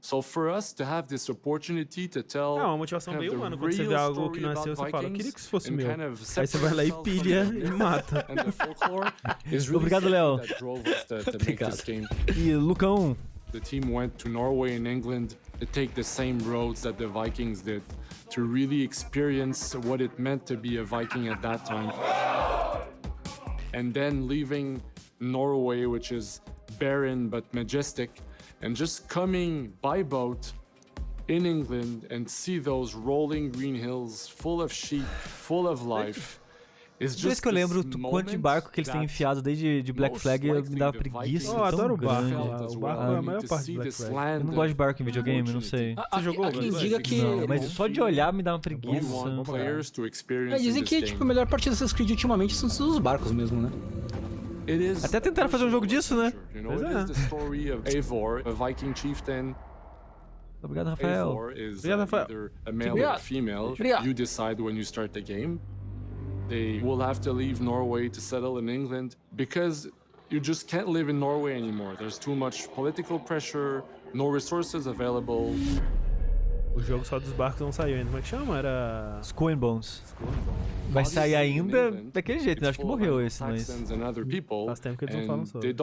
So for us to have this opportunity to tell a motivação veio, mano, quando você vê algo que nasceu, você fala, eu queria que isso fosse meu. Aí você vai lá e pilha e mata. Obrigado, Léo. Obrigado. E Lucão. The team went to Norway and England to take the same roads that the Vikings did to really experience what it meant to be a Viking at that time. And then leaving Norway, which is barren but majestic, and just coming by boat in England and see those rolling green hills full of sheep, full of life. It's just que eu lembro o quanto de barco que eles têm enfiado desde de Black Flag, me dava preguiça. Eu adoro o barco. O barco é a maior parte de Black Flag. Eu não gosto de barco em videogame, não sei. Você jogou? Quem diga que... Não, mas só de olhar me dá uma preguiça. Dizem que tipo, a melhor parte dessas Creed ultimamente são os barcos mesmo, né? Até tentaram fazer um jogo disso, né? Pois é. Eivor, a Viking chieftain. Obrigado, Rafael. Obrigado, Rafael. A male or female. You decide when you start the game. They will have to leave Norway to settle in England because you just can't live in Norway anymore. There's too much political pressure, no resources available. O jogo só dos barcos não saiu ainda. Como é que chama? Era... Skull and Bones. Vai sair ainda daquele jeito, né? Acho que morreu esse, mas... Faz tempo que eles não falam sobre.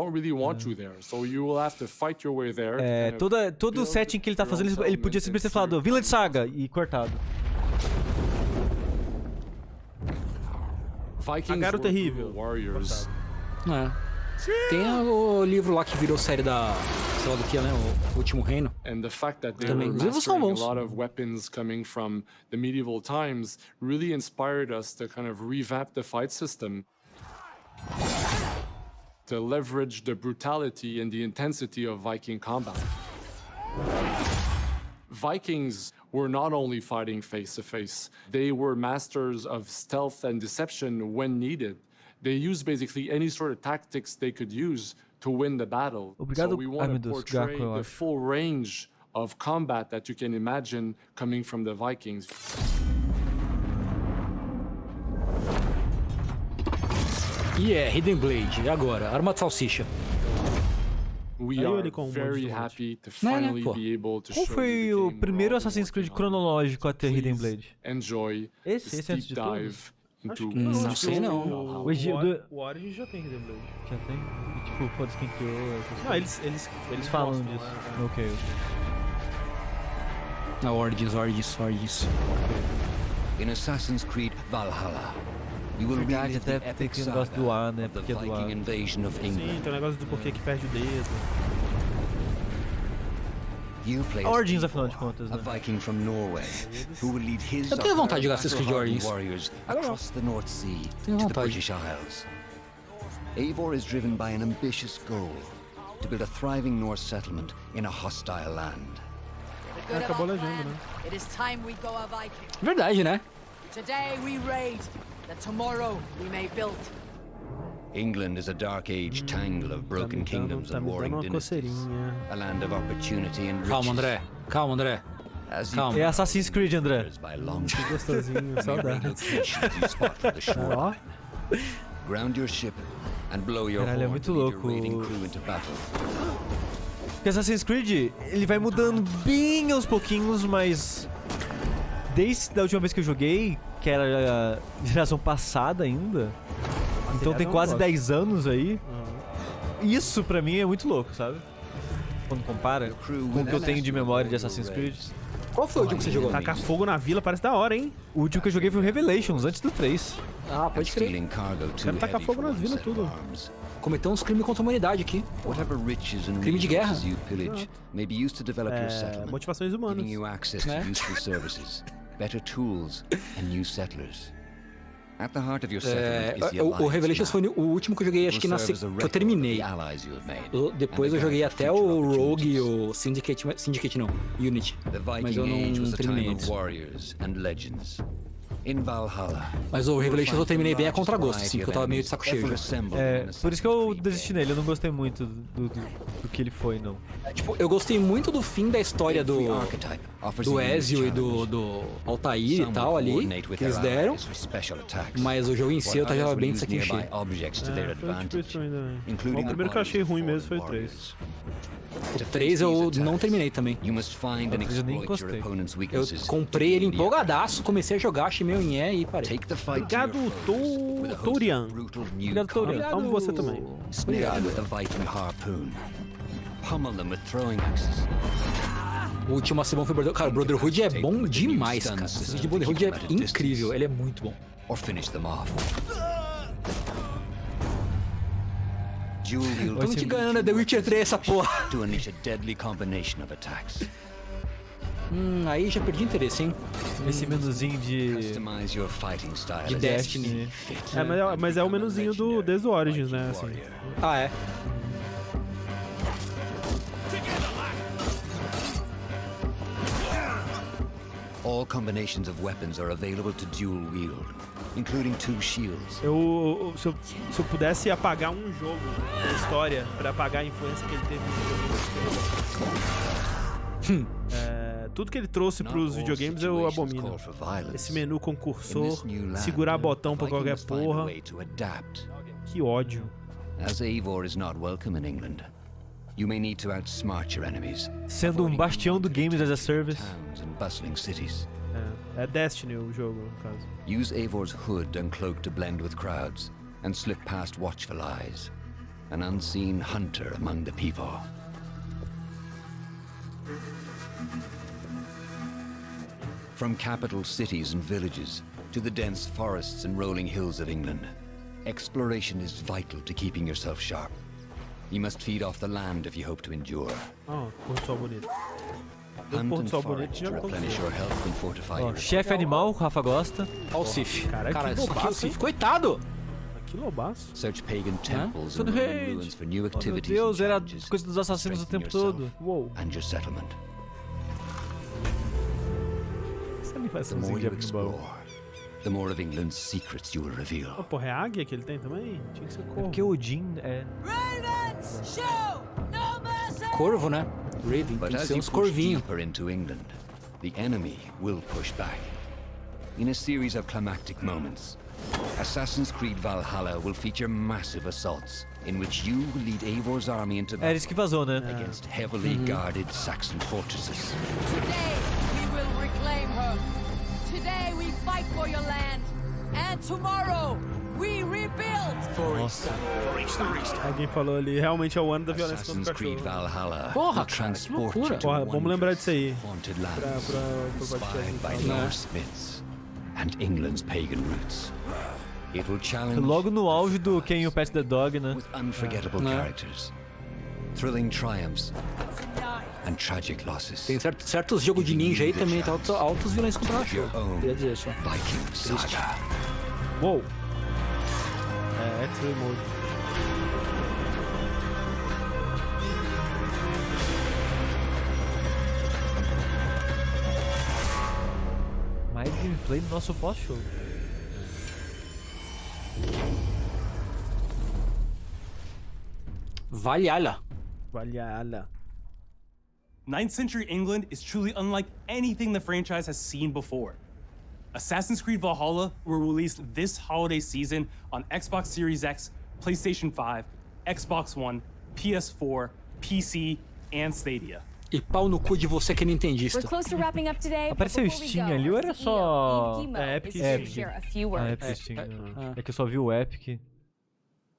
Todo o setting que ele tá fazendo, ele podia simplesmente ter falado Vinland Saga e cortado. Agaro Terrível. Tem o livro lá que virou série da... sei lá do que, né? O Último Reino. Também. Os livros são bons. A lot of weapons coming from the medieval times really inspired us to kind of revamp the fight system. To leverage the brutality and the intensity of Viking combat. Vikings were not only fighting face-to-face, they were masters of stealth and deception when needed. They used basically any sort of tactics they could use to win the battle. Obrigado. So we want to portray the full range of combat that you can imagine coming from the Vikings. Hidden Blade. E agora? Arma de salsicha. We are very happy to finally be able to show Qual foi o primeiro Assassin's Creed cronológico a ter Hidden Blade? Enjoy esse antes de dive. Não sei não. O Origin já tem Hidden Blade. Já tem? E, tipo, foda-se quem criou. Não, eles falam disso. Ok. Na Origins. In Assassin's Creed Valhalla, you will relive the epic saga of the Viking invasion of England. Sim, tem o negócio do porquê que perde o dedo. Origins, afinal de contas, né? A Viking from Norway, who will lead his Eu tenho vontade de jogar Assassin's Creed Origins. warriors across the North Sea to the British Isles. Eivor is driven by an ambitious goal to build a thriving Norse settlement in a hostile land. Acabou a legenda, né? It is time we go a Viking. Verdade, né? Today we raid, that tomorrow we may build. England is a dark age tangle of broken kingdoms and warring dynasties. A land of opportunity and riches. Calma, André. Calma. É Assassin's Creed, André. Que gostosinho, saudades. Ground your ship and blow your Caralho, é horn muito to lead louco. your raiding crew into battle. Porque Assassin's Creed, ele vai mudando bem aos pouquinhos, mas... Desde a última vez que eu joguei, que era a geração passada ainda, então tem quase 10 anos aí, isso pra mim é muito louco, sabe? Quando compara com o que eu tenho de memória de Assassin's Creed. Qual foi o último que você jogou? Tacar fogo na vila parece da hora, hein? O último que eu joguei foi o Revelations, antes do 3. Ah, pode crer. Quero tacar fogo nas vilas tudo. Cometeu uns crimes contra a humanidade aqui. Crime de guerra. Motivações humanas. Better tools and new settlers. At the heart of your o Revelations foi o último que eu joguei, acho que que eu terminei. Depois eu joguei até o Rogue e o Syndicate não, Unity. Mas eu não terminei antes. Mas o Revelations eu terminei bem a contragosto, assim, porque eu tava meio de saco cheio. Por isso que eu desisti nele, eu não gostei muito do que ele foi, não. Tipo, eu gostei muito do fim da história do Ezio e do Altair e tal ali, que eles deram, mas o jogo em si eu tava bem de saco cheio. O primeiro que eu achei ruim mesmo foi o 3. O 3 eu não terminei também. Eu nem encostei. Eu comprei ele empolgadaço, comecei a jogar, achei meio nhé e parei. Obrigado, Torian. Obrigado, Torian. Amo você também. Obrigado. O último a ser bom foi Brotherhood. Cara, o Brotherhood é bom demais, cara. Esse de Brotherhood é incrível, ele é muito bom. Vamos te ganhando, é The Witcher 3 essa porra. Aí já perdi interesse, hein? Esse menuzinho de Destiny. Mas é o menuzinho desde o Origins, né? Assim. Ah, é? All combinations of weapons are available to dual wield, including 2 shields. Se eu pudesse apagar um jogo da história pra apagar a influência que ele teve nos videogames, tudo que ele trouxe pros videogames eu abomino. Esse menu com cursor, segurar botão pra qualquer porra. Que ódio. As Eivor is not welcome in England, You may need to outsmart your enemies. Sendo bastião do Games as a Service. Towns and bustling cities. É Destiny o jogo, no caso. Use Eivor's hood and cloak to blend with crowds and slip past watchful eyes. An unseen hunter among the people. From capital cities and villages to the dense forests and rolling hills of England, exploration is vital to keeping yourself sharp. You must feed off the land if you hope to endure. Oh, Porto bonito. Hunt and forage to replenish your health and fortify your... Chefe animal, o Rafa gosta. Ó o Sif. Cara, que lobaço, hein? Coitado! Que lobaço. Search pagan temples and Tudo Roman bem. ruins for new Oh, activities meu Deus, and era challenges coisa dos assassinos o to tempo strengthen todo. yourself Uou. and your settlement. Essa animação The more you de explore, the more of England's secrets you will reveal. Oh, porra, é a águia que ele tem também? Tinha que ser corvo. Porque o Odin é... Ravens, shoot! No mercy! Corvo, né? Raven, But tem que as ser you uns push corvinhos. deeper into England, the enemy will push back. In a series of climactic moments, Assassin's Creed Valhalla will feature massive assaults in which you will lead Eivor's army into Era isso que vazou, né? against heavily guarded Saxon fortresses. Today we will reclaim her. Today we fight for your land. And tomorrow we rebuild. Nossa. Alguém falou ali, realmente é o ano da violência contra o Assassin's Creed cachorro. Valhalla Porra, will cara, que transport loucura. you to Porra, vamos lembrar disso aí. haunted Pro lands inspired by podcast. Norse myths and England's pagan roots. It will challenge Logo no auge do Can You Pet the Dog, né? with unforgettable characters, thrilling triumphs, and tragic losses. Tem certos jogos de ninja aí também, tá altos vilões contra Of your cachorro. own Queria dizer só. Viking saga. Uou. É, X-Ray Mode. Mais gameplay no nosso pós-show. Valhalla. Valhalla. 9th century England is truly unlike anything the franchise has seen before. Assassin's Creed Valhalla will release this holiday season on Xbox Series X, PlayStation 5, Xbox One, PS4, PC, and Stadia. E pau no cu de você que é nintendista. We're close to wrapping up today. Apareceu Steam ali ou era só... Epic. Epic Steam. É que eu só vi o Epic.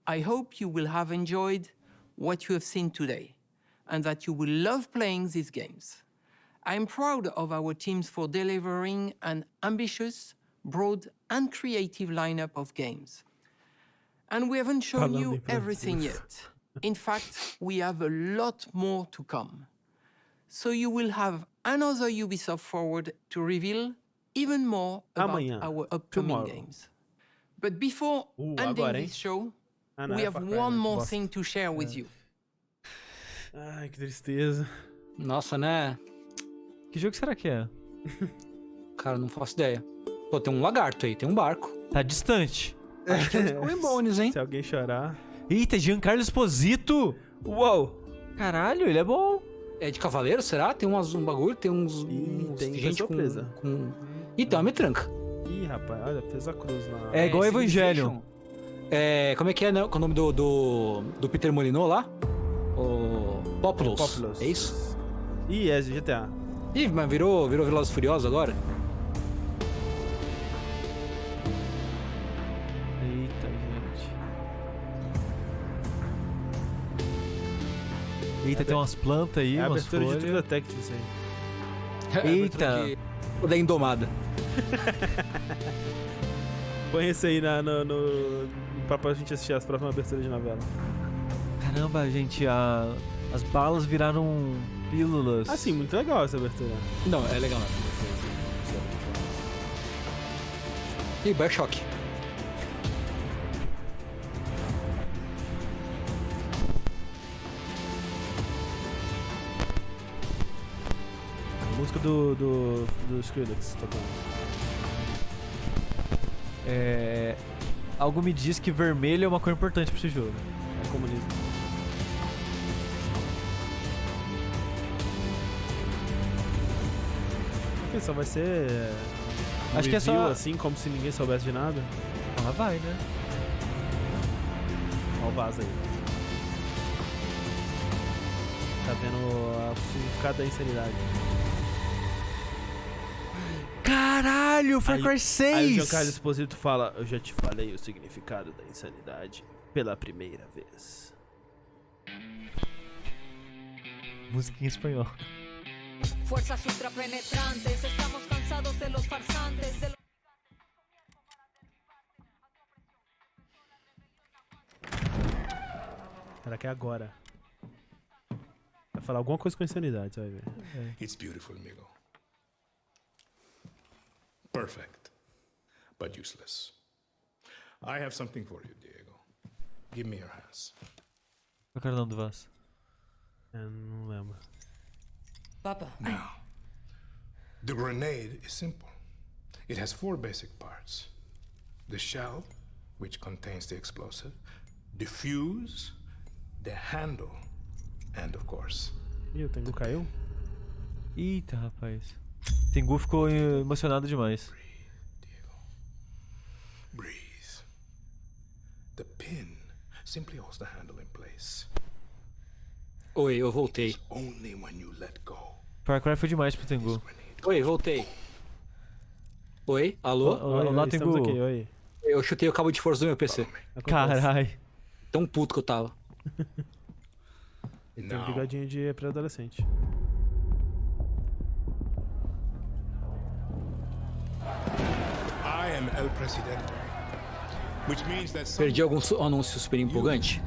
I hope you will have enjoyed what you have seen today and that you will love playing these games. I'm proud of our teams for delivering an ambitious, broad, and creative lineup of games. And we haven't shown you everything yet. In fact, we have a lot more to come. So you will have another Ubisoft Forward to reveal even more about our upcoming games. But before ending this show, we have one more thing to share with you. Ai, que tristeza. Nossa, né? Que jogo será que é? Cara, não faço ideia. Pô, tem um lagarto aí, tem um barco. Tá distante. Acho que é o Bones, hein? Se alguém chorar... Eita, Giancarlo Esposito! Uou! Caralho, ele é bom. É de cavaleiro, será? Tem um bagulho, tem uns... tem gente surpresa. Ih, tem uma metranca. Ih, rapaz, olha, fez a cruz lá. É igual Evangelho. É, como é que é, né? Com o nome do Peter Molyneux lá? O Populous. É isso? Ih, é GTA. Ih, mas virou Velozes e Furiosos agora? Eita, gente. Eita, tem umas plantas aí, é umas abertura folhas. de True Detective, isso aí. Eita. Da Indomada. Põe esse aí pra gente assistir as próximas aberturas de novela. Caramba, gente, as balas viraram pílulas. Ah, sim, muito legal essa abertura. Não, é legal. Ih, Bioshock. A música do Skrillex tocando. Algo me diz que vermelho é uma cor importante pra esse jogo. É comunismo. Só vai ser acho que é só assim, como se ninguém soubesse de nada. Ah, vai, né? Ó o vaso aí. tá vendo o significado da insanidade. Caralho, Far Cry 6! Aí o Giancarlo Esposito fala, eu já te falei o significado da insanidade pela primeira vez. Música em espanhol. Fuerzas ultrapenetrantes, estamos cansados de los farsantes, de los... Será que é agora? Vai falar alguma coisa com insanidade, você vai ver. It's beautiful, amigo. Perfect, but useless. I have something for you, Diego. Give me your hands. Qual que era o nome do vaso? Não lembro. Papa. Now, the grenade is simple. It has 4 basic parts. The shell, which contains the explosive, the fuse, the handle, and of course... Ih, o Tengu caiu? Eita, rapaz. Tengu ficou emocionado demais. Breathe. The pin simply holds the handle in place. Oi, eu voltei. Only when you let go. Far Cry foi demais pro Tengu. Oi, voltei. Oi, alô? Olá, Tengu. Aqui, oi. Eu chutei o cabo de força do meu PC. Carai. Tão puto que eu tava. Ele tem um bigodinho de pré-adolescente. I am El Presidente. Which means that Perdi algum anúncio super empolgante?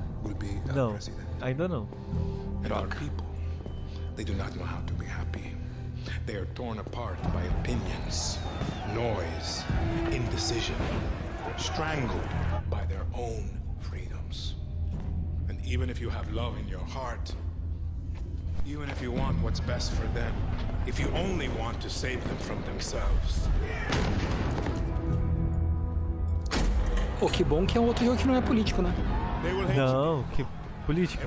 Não, ainda não. And our people, they do not know how to be happy. They are torn apart by opinions, noise, indecision, strangled by their own freedoms. And even if you have love in your heart, even if you want what's best for them, if you only want to save them from themselves. Pô, que bom que é um outro jogo que não é político, né? Não, que política.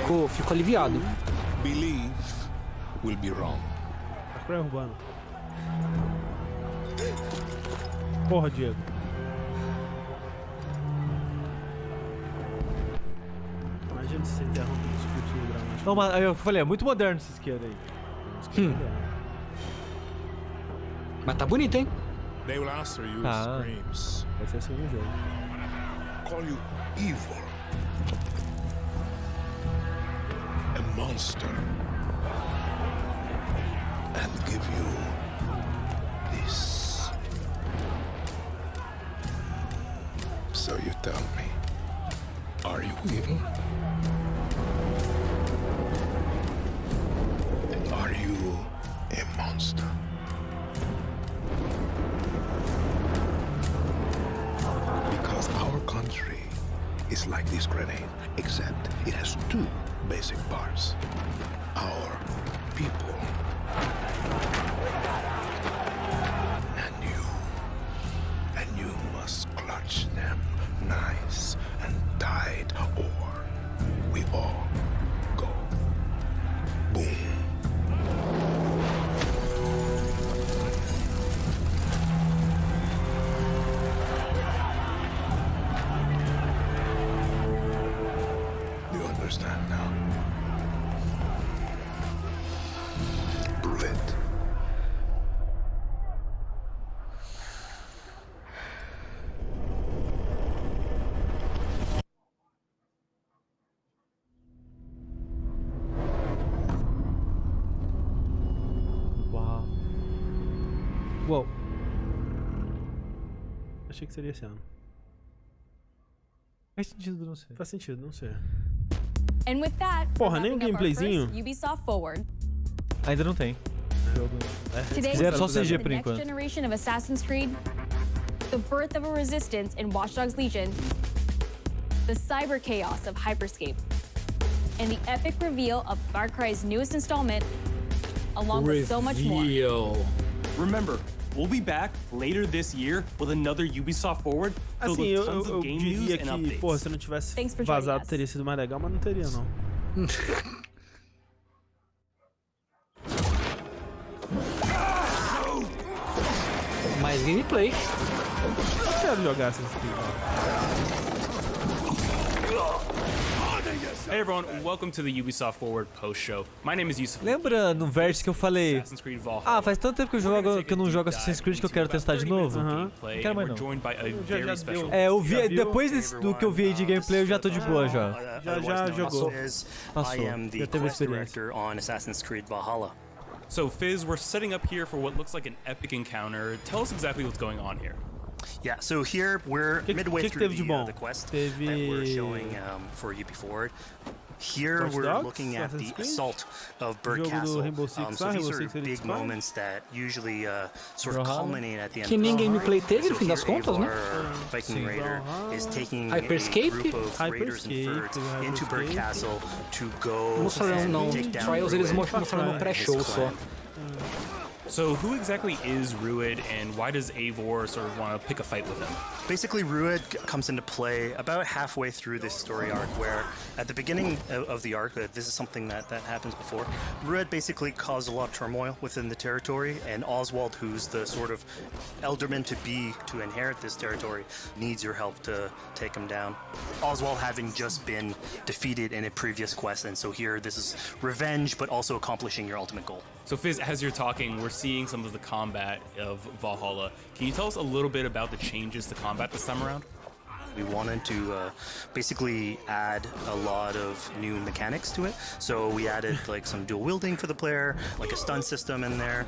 Pô, fico aliviado. Believe will be wrong. Far Cry urbano. Porra, Diego. Imagina se você interrompe o discutir dramático. Não, mas eu falei, é muito moderno essa esquerda aí. Mas tá bonito, hein? They will answer you with screams. Vai ser assim no jogo. Call you evil. A monster. And give you this. So you tell me, are you evil? Are you a monster? Because our country is like this grenade, except it has 2 basic parts. Our people. And you must clutch them nice and tight, or we all go boom. You understand now? Prove it. Uau. Uou. Achei que seria esse ano. Faz sentido, não sei. Faz sentido, não sei. And with that, Porra, nem um wrapping up our gameplayzinho. first Ubisoft Forward. Ainda não tem. Today, Fizeram só the CG por next enquanto. generation of Assassin's Creed, the birth of a resistance in Watch Dogs Legion, the cyber chaos of Hyperscape, and the epic reveal of Far Cry's newest installment, along with so much more. Remember, we'll be back later this year with another Ubisoft Forward filled Assim, with tons eu of game news diria and que, updates. porra, se não tivesse Thanks for joining vazado us. teria sido mais legal, mas não teria, não. Mais gameplay. Eu quero jogar Assassin's Creed. Hey everyone, welcome to the Ubisoft Forward post-show. My name is Yusuf. Lembra no vértice que eu falei? Faz tanto tempo que eu não jogo Assassin's Creed que eu quero testar de novo. Não quero mais não. Eu vi, depois do que eu vi aí de gameplay, eu já tô de boa já. Já jogou. I am the quest director on Assassin's Creed Valhalla. So Fizz, we're setting up here for what looks like an epic encounter. Tell us exactly what's going on here. Yeah, so here we're midway through the quest that we're showing for UB Forward. Here we're looking at the assault of Burg Castle. So these are big moments that usually sort of culminate at the end. Que nem gameplay teve no fim das contas, né? Viking Raider is taking a group of raiders and furs into Burg Castle to go and take down Trials eles mostraram no pré-show só. So who exactly is Rued, and why does Eivor sort of want to pick a fight with him? Basically, Rued comes into play about halfway through this story arc, where at the beginning of the arc, this is something that happens before, Rued basically caused a lot of turmoil within the territory, and Oswald, who's the sort of elderman to inherit this territory, needs your help to take him down. Oswald having just been defeated in a previous quest, and so here this is revenge, but also accomplishing your ultimate goal. So Fizz, as you're talking, we're seeing some of the combat of Valhalla. Can you tell us a little bit about the changes to combat this time around? We wanted to basically add a lot of new mechanics to it. So we added like some dual wielding for the player, like a stun system in there.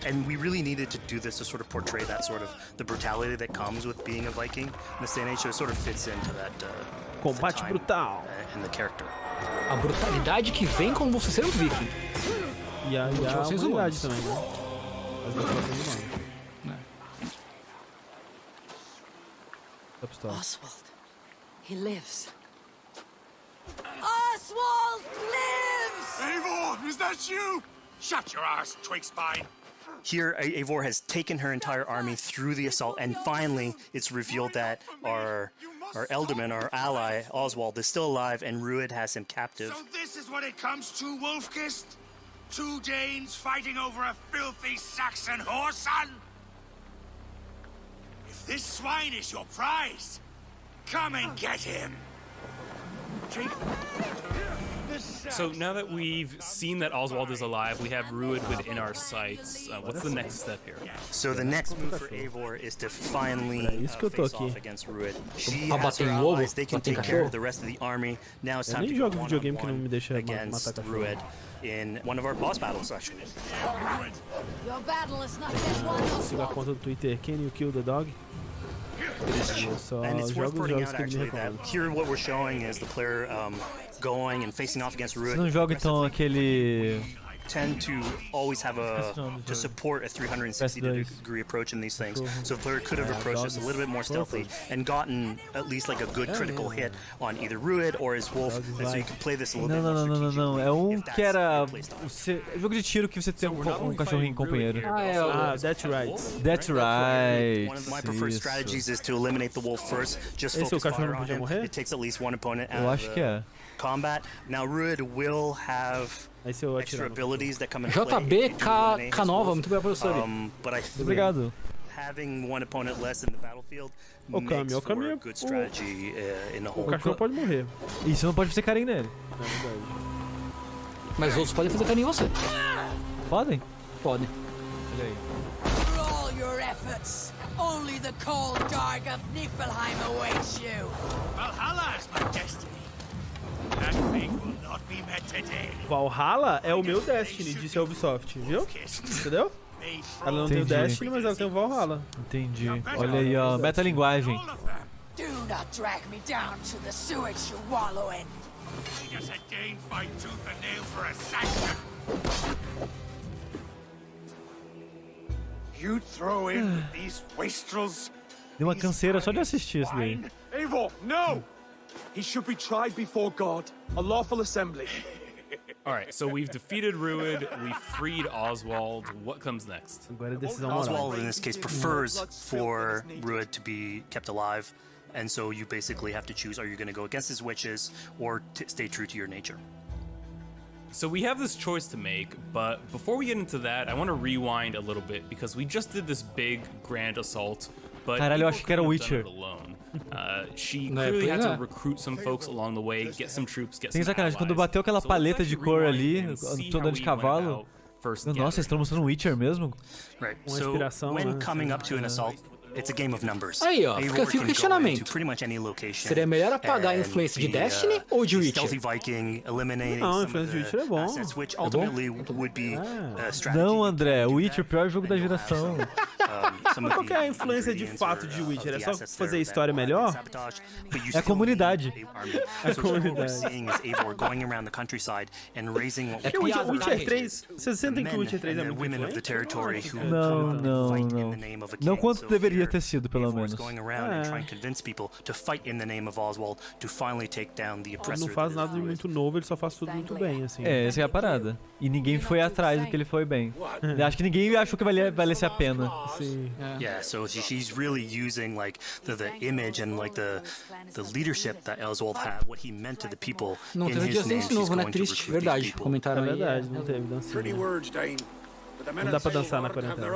And we really needed to do this to sort of portray that sort of the brutality that comes with being a Viking in this day and age. So it sort of fits into that combate brutal and the character. A brutalidade que vem com você ser um viking. E a humanidade também, né? Oswald, he lives. Oswald lives! Eivor, is that you? Shut your ass, twig spine. Here, Eivor has taken her entire army through the assault, and finally, it's revealed that our Elderman, our ally, Oswald, is still alive, and Rued has him captive. So this is what it comes to, Wolfkist? 2 Danes fighting over a filthy Saxon whoreson? If this swine is your prize, come and get him! So now that we've seen that Oswald is alive, we have Rued within our sights. What's the next step here? So the next move for Eivor is to finally face off against Rued. She has her allies, they can take care of the rest of the army. Now it's time to go one-on-one against Rued in one of our boss battles, actually. Your battle is not yet won. Siga a conta do Twitter, can you kill the dog? And it's worth pointing out actually that here what we're showing is the player going and facing off against Rued. Você não joga então aquele tend to always have to support a 360 degree approach in these things. So the player could have approached this a little bit more stealthily and gotten at least like a good critical hit on either Rued or his wolf, and so you can play this a little bit more. Não. É que era jogo de tiro que você tem um cachorrinho companheiro. That's right. That's right. One of my preferred strategies is to eliminate the wolf first. Just focus fire on him. It takes at least one opponent out of the combat. Now Rued will have extra abilities that come in play. JB Nova, muito bem, professor. But I think Obrigado. Having one opponent less in the battlefield makes for a good strategy in the whole. O cachorro pode morrer. E você não pode fazer carinho nele. É verdade. Mas outros podem fazer carinho em você. Podem? Podem. Olha aí. For all your efforts, only the cold dark of Niflheim awaits you. Valhalla is my destiny. That fate will not be met today. Valhalla é o meu Destiny, disse a Ubisoft, viu? Entendeu? Ela não tem o Destiny, mas ela tem o Valhalla. Entendi. Olha aí, ó, metalinguagem. Do not drag me down to the sewage you wallow in. Does a Dane fight tooth and nail for a Saxon? You throw in with these wastrels? Deu uma canseira só de assistir isso daí. Eivor, no! He should be tried before God, a lawful assembly. Alright, so we've defeated Rued, we freed Oswald. What comes next? Oswald, in this case, prefers for Rued to be kept alive, and so you basically have to choose, are you going to go against his wishes or stay true to your nature? So we have this choice to make, but before we get into that, I want to rewind a little bit, because we just did this big, grand assault, but caralho, eu acho que era Witcher. She clearly had to recruit some folks along the way, get some troops, get some sacanagem, quando bateu aquela paleta de cor ali, andando de cavalo. Nossa, eles estão mostrando Witcher mesmo? Right. So when coming up to an assault, it's a game of numbers. Aí, ó, fica o questionamento. Seria melhor apagar a influência de Destiny ou de Witcher? Não, a influência de Witcher é bom. Não, André, o Witcher é o pior jogo da geração. Mas qual que é a influência de fato de Witcher? É só fazer a história melhor? É a comunidade. É a comunidade. É o Witcher 3, vocês sentem que o Witcher 3 é muito influente? Não. Não quanto deveria ter sido, pelo menos. Ele não faz nada de muito novo, ele só faz tudo muito bem, assim. Essa é a parada. E ninguém foi atrás do que ele foi bem. Acho que ninguém achou que valesse a pena. Sim. Yeah, so she's really using like the image and like the leadership that Oswald had, what he meant to the people. Não teve Just novo, né? Triste, verdade. Comentaram aí. É verdade, não teve dancinha. Não dá pra dançar na quarentena.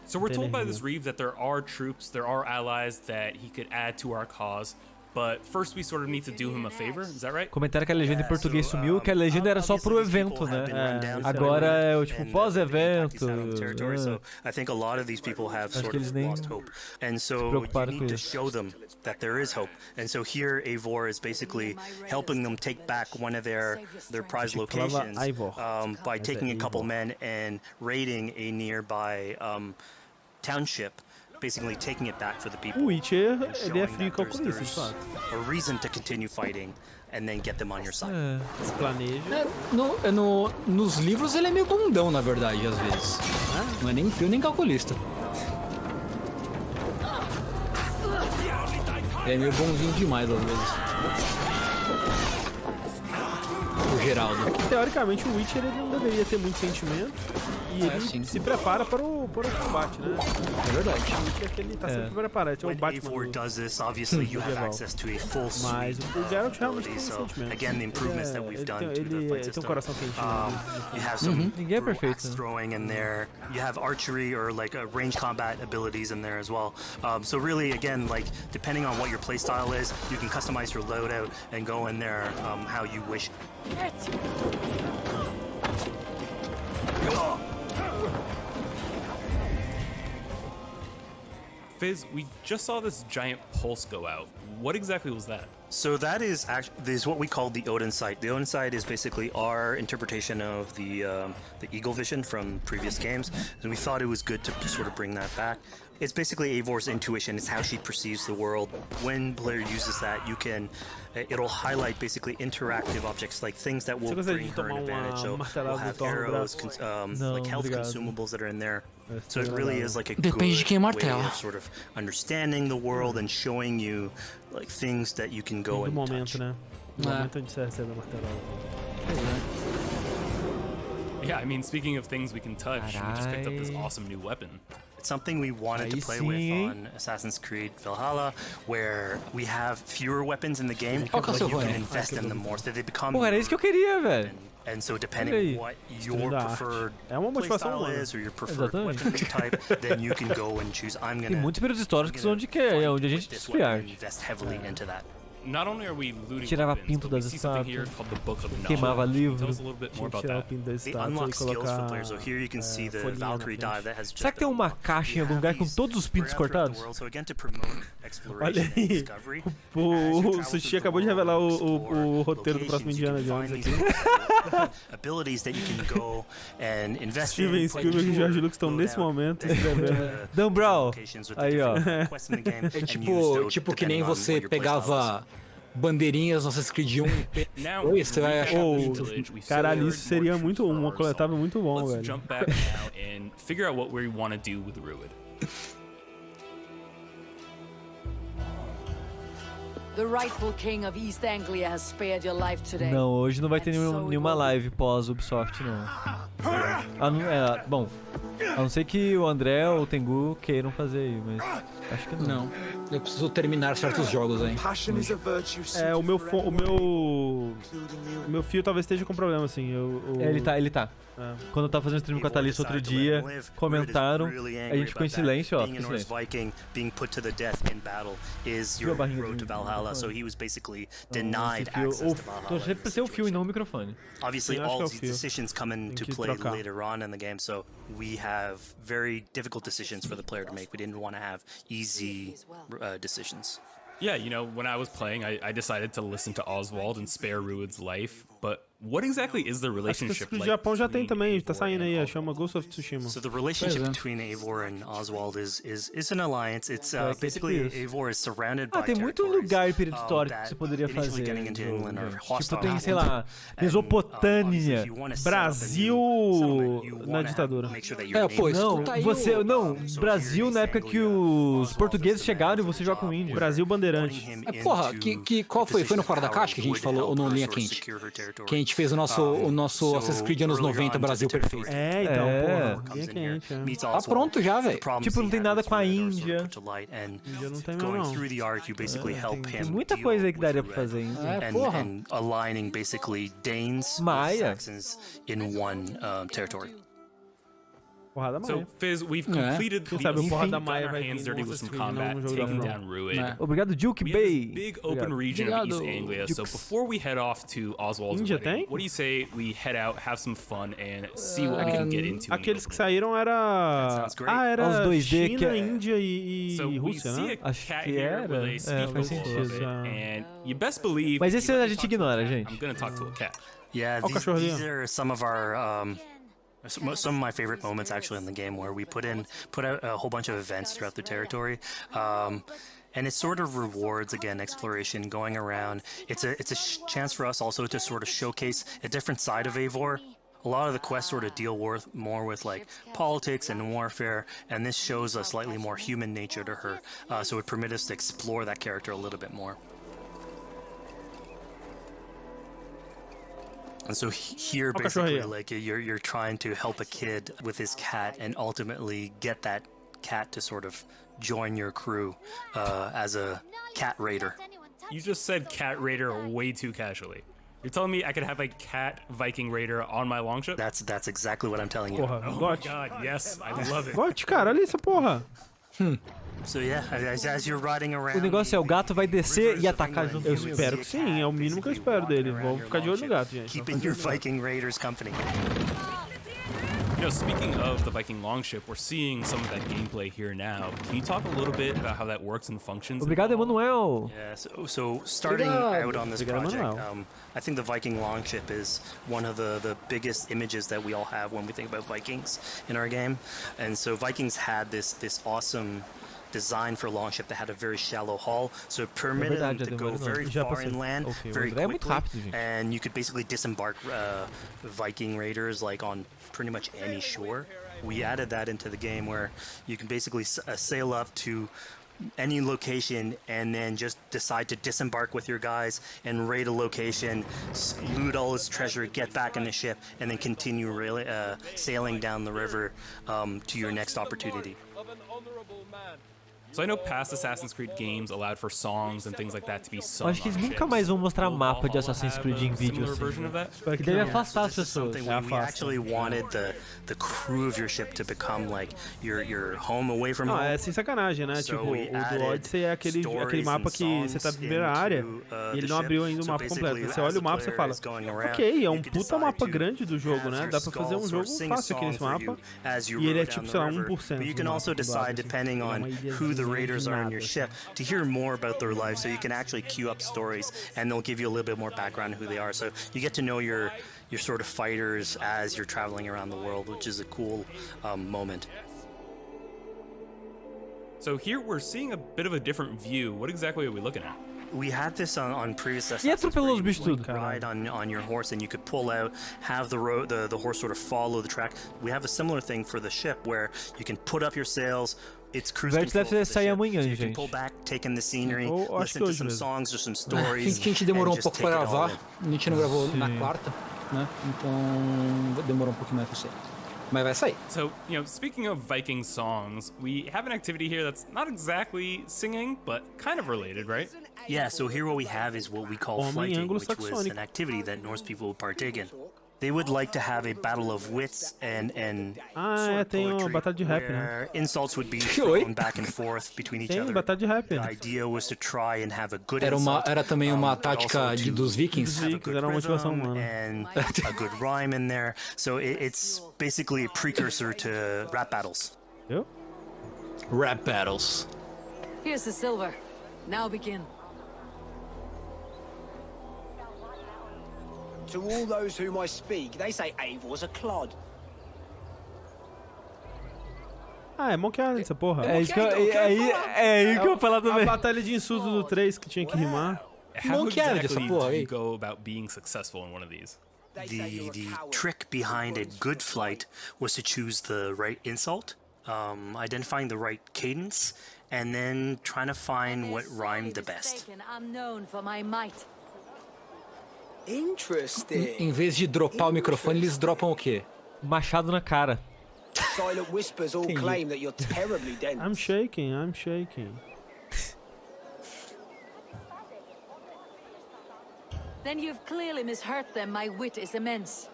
So we're told by this Reeve that there are troops, there are allies that he could add to our cause. But first we sort of need to do him a favor, is that right? Comentaram que a legenda em português sumiu, que a legenda era só pro evento, né? Agora é o tipo pós-evento. So I think a lot of these people have sort of lost hope. And so you need to show them that there is hope. And so here Eivor is basically helping them take back one of their prize locations by taking a couple men and raiding a nearby township. Basically taking it back for the people. O Witcher, ele é frio e calculista, de fato. A reason to continue fighting and then get them on your side. Se planeja. Nos livros ele é meio bundão, na verdade, às vezes. Não é nem frio nem calculista. Ele é meio bonzinho demais, às vezes. O Geraldo. Teoricamente o Witcher ele não deveria ter muito sentimento. E ele se prepara para o combate, né? É verdade. Ele tá sempre preparado. É o Batman. Mas o Geralt realmente tem sentimento. Ele tem um coração quentinho. Ninguém é perfeito. You have archery or like range combat abilities in there as well. So really, again, like depending on what your playstyle is, you can customize your loadout and go in there how you wish. Fizz, we just saw this giant pulse go out. What exactly was that? So that is what we call the Odin sight. The Odin sight is basically our interpretation of the eagle vision from previous games, and we thought it was good to sort of bring that back. It's basically Eivor's intuition. It's how she perceives the world. When player uses that, it'll highlight basically interactive objects, like things that will bring her an advantage. So we'll have arrows, like health consumables that are in there. So it really is like a good way of sort of understanding the world and showing you like things that you can go and touch. Né? No momento onde você recebe a martelada. Yeah, I mean, speaking of things we can touch, we just picked up this awesome new weapon. It's something we wanted to play with on Assassin's Creed Valhalla, where we have fewer weapons in the game, but you can invest in them more, so they become. Pô, era isso que eu queria, velho. And so depending what your preferred playstyle is or your preferred weapon type, then you can go and choose. Tem muitos períodos históricos onde a gente desviar. Invest heavily into that. Not only are we looting tirava weapons, pinto das estátuas, queimava livros. Tirar o pinto da estátua e colocar Será que tem uma caixa em algum lugar com todos os pintos cortados? Olha aí, o Sushi acabou de revelar o roteiro do próximo Indiana Jones aqui. Steven Spielberg e George Lucas estão nesse momento escrevendo. Dan Brown, aí ó. É tipo que nem você pegava bandeirinhas no Assassin's Creed 1 e 2, você vai achar caralho, isso seria muito um coletável muito bom, velho. Jump back now and figure out what we want to do with Ruid. The rightful king of East Anglia has spared your life today. Não, hoje não vai ter nenhuma live pós Ubisoft, não. Bom, A não ser que o André ou o Tengu queiram fazer aí, mas acho que não. Não, eu preciso terminar certos jogos aí. O meu fio talvez esteja com problema, assim. Ele tá. É. Quando eu tava fazendo stream com a Thalissa outro dia, comentaram, a gente ficou em silêncio, ó. Viu a barrinha do torcer pra ser o fio e não o microfone. Obviously, all these decisions come into play later on in the game, so we have very difficult decisions for the player to make. We didn't want to have easy decisions. Yeah, you know, when I was playing, I decided to listen to Oswald and spare Rued's life, but what exactly is the relationship like? O Japão já tem também, tá saindo aí, chama Ghost of Tsushima. So the relationship between Eivor and Oswald is an alliance. It's basically Eivor is surrounded by tem muito lugar histórico que você poderia fazer. Tipo, tem, sei lá, Mesopotâmia, Brasil na ditadura. Não, Brasil na época que os portugueses chegaram e você joga com o índio. Brasil bandeirante. Porra, qual foi? Foi no Fora da Caixa que a gente falou, ou no Linha Quente? Que a gente fez o nosso Assassin's Creed anos 90 Brasil perfeito. Então, porra, Linha Quente. Tá pronto já, velho. Tipo, não tem nada com a Índia. Índia não tem mesmo, não. Tem muita coisa aí que daria pra fazer ainda. Porra. Aligning basically Danes with Saxons in one territory. Porrada Maia. So, Fizz, we've completed the Porrada Maia vai hands dirty with some combat, taking down Rued. Obrigado, Juke Bay. Big open region of East Anglia, so before we head off to Oswald's wedding, what do you say we head out, have some fun, and see what we can get into? Aqueles que saíram era... era os 2D China, Índia e Rússia, né? Acho que era. Faz sentido. And you best believe... Mas esse a gente ignora, gente. I'm gonna talk to a cat. Yeah, these are some of our... some of my favorite moments actually in the game, where we put out a whole bunch of events throughout the territory, and it sort of rewards again exploration, going around. It's a chance for us also to sort of showcase a different side of Eivor. A lot of the quests sort of deal more with like politics and warfare, and this shows a slightly more human nature to her, so it permits us to explore that character a little bit more. And so here, basically, like you're trying to help a kid with his cat, and ultimately get that cat to sort of join your crew as a cat raider. You just said cat raider way too casually. You're telling me I could have a cat Viking raider on my longship? That's exactly what I'm telling you. Porra, oh my god, yes, I love it. Gote, cara, olha essa porra. So yeah, as you're riding around, o negócio é o gato vai descer e atacar junto. Eu espero que sim, é o mínimo que eu espero dele. Vamos ficar de olho no gato, gente. Keeping your Viking Raiders company. You know, speaking of the Viking longship, we're seeing some of that gameplay here now. Can you talk a little bit about how that works and functions? Obrigado, Emanuel. Yeah, so starting out on this project, I think the Viking longship is one of the biggest images that we all have when we think about Vikings in our game. And so Vikings had this awesome design for longship that had a very shallow hull, so it permitted them to go very far inland very quickly, and you could basically disembark Viking raiders like on pretty much any shore. We added that into the game where you can basically sail up to any location and then just decide to disembark with your guys and raid a location, loot all its treasure, get back in the ship, and then continue sailing down the river to your next opportunity. So I know past Assassin's Creed games allowed for songs and things like that to be sung. Acho que eles nunca mais vão mostrar mapa de Assassin's Creed em vídeo assim. Que deve afastar as pessoas. We actually wanted the crew of your ship to become like your home away from home. É sem sacanagem, né? Tipo, o do Odyssey é aquele mapa que você tá na primeira área e ele não abriu ainda o mapa completo. Você olha o mapa e você fala, ok, é um puta mapa grande do jogo, né? Dá pra fazer um jogo fácil aqui nesse mapa. E ele é tipo, sei lá, 1%. You can also decide, depending on who the raiders are on your ship, to hear more about their lives, so you can actually queue up stories and they'll give you a little bit more background on who they are, so you get to know your sort of fighters as you're traveling around the world, which is a cool moment. So here we're seeing a bit of a different view. What exactly are we looking at? We had this on previous E atropelou os bichos tudo. Ride on your horse, and you could pull out, have the horse sort of follow the track. We have a similar thing for the ship, where you can put up your sails. It's cruise control. Deve sair amanhã, so you can pull back, take in the scenery, listen to some songs or some stories. A gente demorou um pouco para gravar. A gente não gravou na quarta, né? Então demorou um pouquinho mais pra você. Mas vai sair. So, speaking of Viking songs, we have an activity here that's not exactly singing, but kind of related, right? Yeah, so here what we have is what we call flighting, which was an activity that Norse people would partake in. They would like to have a battle of wits and tem uma batalha de rap, where insults would be thrown back and forth between each other. Batalha de rap. The idea was to try and have a good Era também uma tática dos vikings. Era uma motivação humana. And a good rhyme in there. So it's basically a precursor to rap battles. Rap battles. Here's the silver. Now begin. To all those whom I speak, they say Eivor's a clod. É Monkey Island essa porra. É isso que eu ia falar também. A batalha de insultos do 3 que tinha que rimar. How exactly do you go about being successful in one of these? The trick behind a good flight was to choose the right insult, identifying the right cadence, and then trying to find what rhymed the best. I'm known for my might. Interesting. Em vez de dropar o microfone, eles dropam o quê? Machado na cara. Silent whispers all claim that you're terribly dense. I'm shaking. Then you've clearly misheard them. My wit is immense.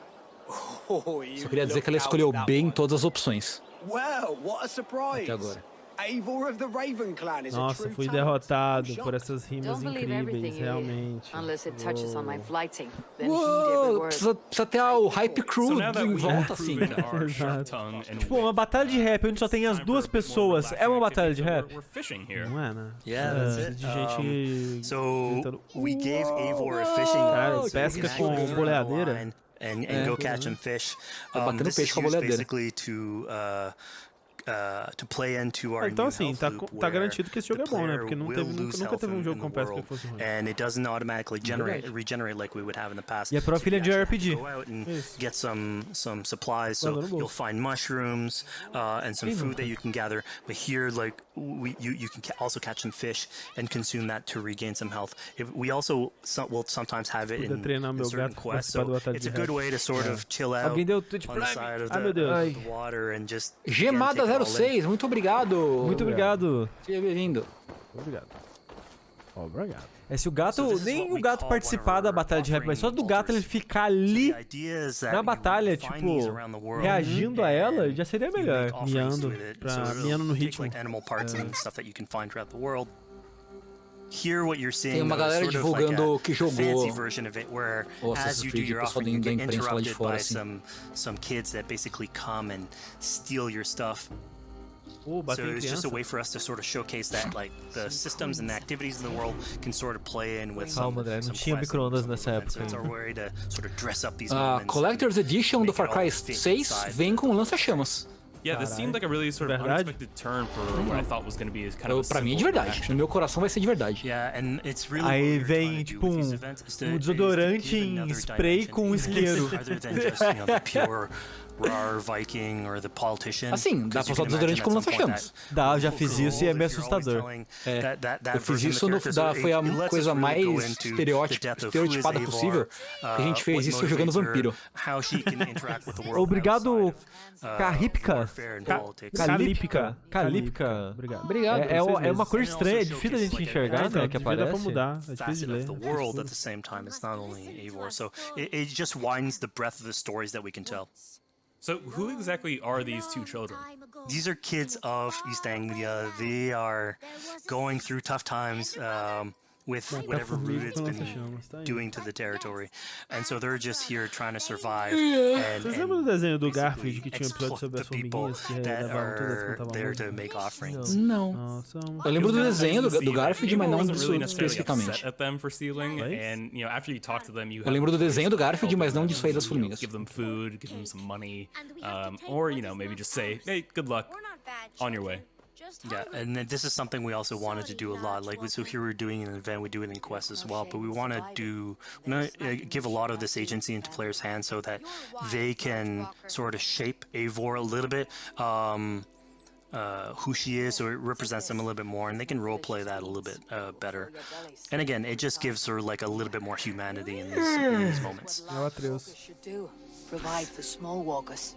Só queria dizer que ela escolheu bem todas as opções. Well, what a surprise. Até agora. Eivor of the Raven Clan is Nossa, fui derrotado por essas rimas incríveis, realmente. Unless it touches on my flighting, then Uou, precisa ter o hype crew em volta, assim. Tipo, uma batalha de rap onde só tem as duas pessoas, é uma batalha de rap? Não é, né? Yeah, that's it. De gente... So, we gave Eivor a fishing Cara, pesca com boleadeira. And go catch some fish. This is used basically to play into our então new assim, health loop, tá garantido que esse jogo é bom, né? Porque nunca teve um jogo com pesca que fosse ruim. And it doesn't automatically regenerate like we would have in the past. E é pra filha de RPG. Go out and get some supplies, so you'll find mushrooms and some food that you can gather. But here, like you can also catch some fish and consume that to regain some health. We also will sometimes have it in certain quests, so it's a good way to sort of chill out on the side of the water and just Gemada 06, muito obrigado. Muito obrigado. Seja bem-vindo. Obrigado. Se o gato, nem o gato participar da batalha de rap, mas só do gato ele ficar ali na batalha, tipo, reagindo a ela, já seria melhor. Miando no ritmo. Here, what you're seeing Tem uma galera divulgando que jogou fancy version of it, where as you do your offering, you get interrupted by some kids that basically come and steal your stuff. So it's just a way for us to sort of showcase that, like, the systems and the activities in the world can sort of play in with some André, não tinha micro-ondas nessa época. So it's our way to sort of dress up these A Collector's Edition do Far Cry 6 vem com lança-chamas. Yeah, this seemed like a really sort of unexpected turn for what I thought was going to be kind of a pra mim é de verdade. No meu coração vai ser de verdade. Yeah, and it's really aí vem tipo um desodorante em spray com um isqueiro. Assim, dá pra usar desodorante como lança-chamas. Dá, eu já fiz isso e é meio assustador. Eu fiz isso, foi a coisa mais estereotipada possível. A gente fez isso jogando vampiro. Obrigado, Carrípica. Obrigado. É uma cor estranha, é difícil a gente enxergar, né? Que aparece. Dá pra mudar, é difícil de ler. It just widens the breadth of the stories that we can tell. So who exactly are these two children? These are kids of East Anglia. They are going through tough times with whatever Rued's been doing to the territory. And so they're just here trying to survive and lembram do desenho do Garfield que tinha episódio sobre as people formiguinhas que that levavam tudo are quanto there to make offerings. Não. Eu lembro do desenho do Garfield, mas não disso especificamente. Eu lembro do desenho do Garfield, mas não disso aí das formigas. Give them food, give them some money, or maybe just say, hey, good luck, on your way. Yeah, and then this is something we also wanted to do a lot. Like, so here we're doing an event, we do it in quests as well, but we want to give a lot of this agency into players' hands so that they can sort of shape Eivor a little bit, who she is, so it represents them a little bit more, and they can roleplay that a little bit better. And again, it just gives her like a little bit more humanity in these moments. Provide for small walkers.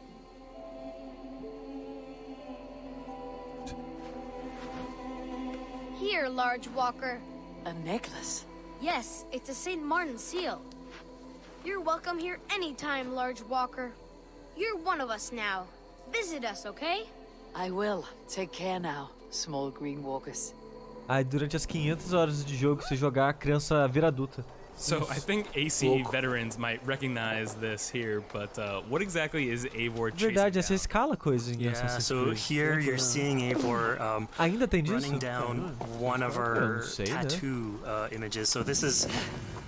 Here, large walker. A necklace? Yes, it's a St. Martin seal. You're welcome here anytime, large walker. You're one of us now. Visit us, okay? I will. Take care now, small green walkers. Aí durante as 500 horas de jogo, se jogar, a criança vira adulta. So I think AC veterans might recognize this here, but what exactly is Eivor chasing Verdade, essa escala coisa em Yeah, so here you're seeing Eivor Ainda tem disso? running down one of our tattoo images. So this is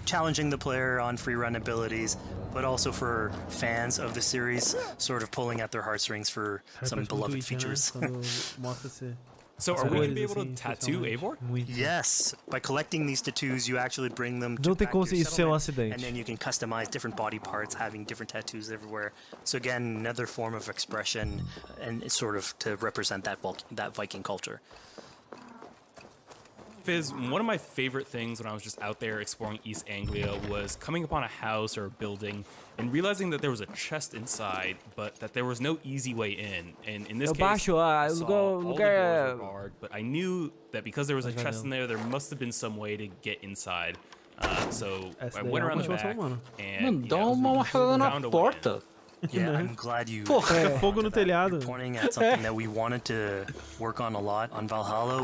challenging the player on free run abilities, but also for fans of the series, sort of pulling at their heartstrings for some beloved features. So are we going to be able to tattoo Eivor? Yes. By collecting these tattoos, you actually bring them to Não tem back como to your isso ser um settlement, acidente. and then you can customize different body parts, having different tattoos everywhere. So again, another form of expression, and it's sort of to represent that Viking culture. Fizz, one of my favorite things when I was just out there exploring East Anglia was coming upon a house or a building and realizing that there was a chest inside, but that there was no easy way in. And in this case, I saw all the doors were barred, but I knew that because there was a chest in there must have been some way to get inside. So I went around the back and found a way. Yeah, I'm glad you fogo no telhado. pointing at something that we wanted to work on a lot on Valhalla.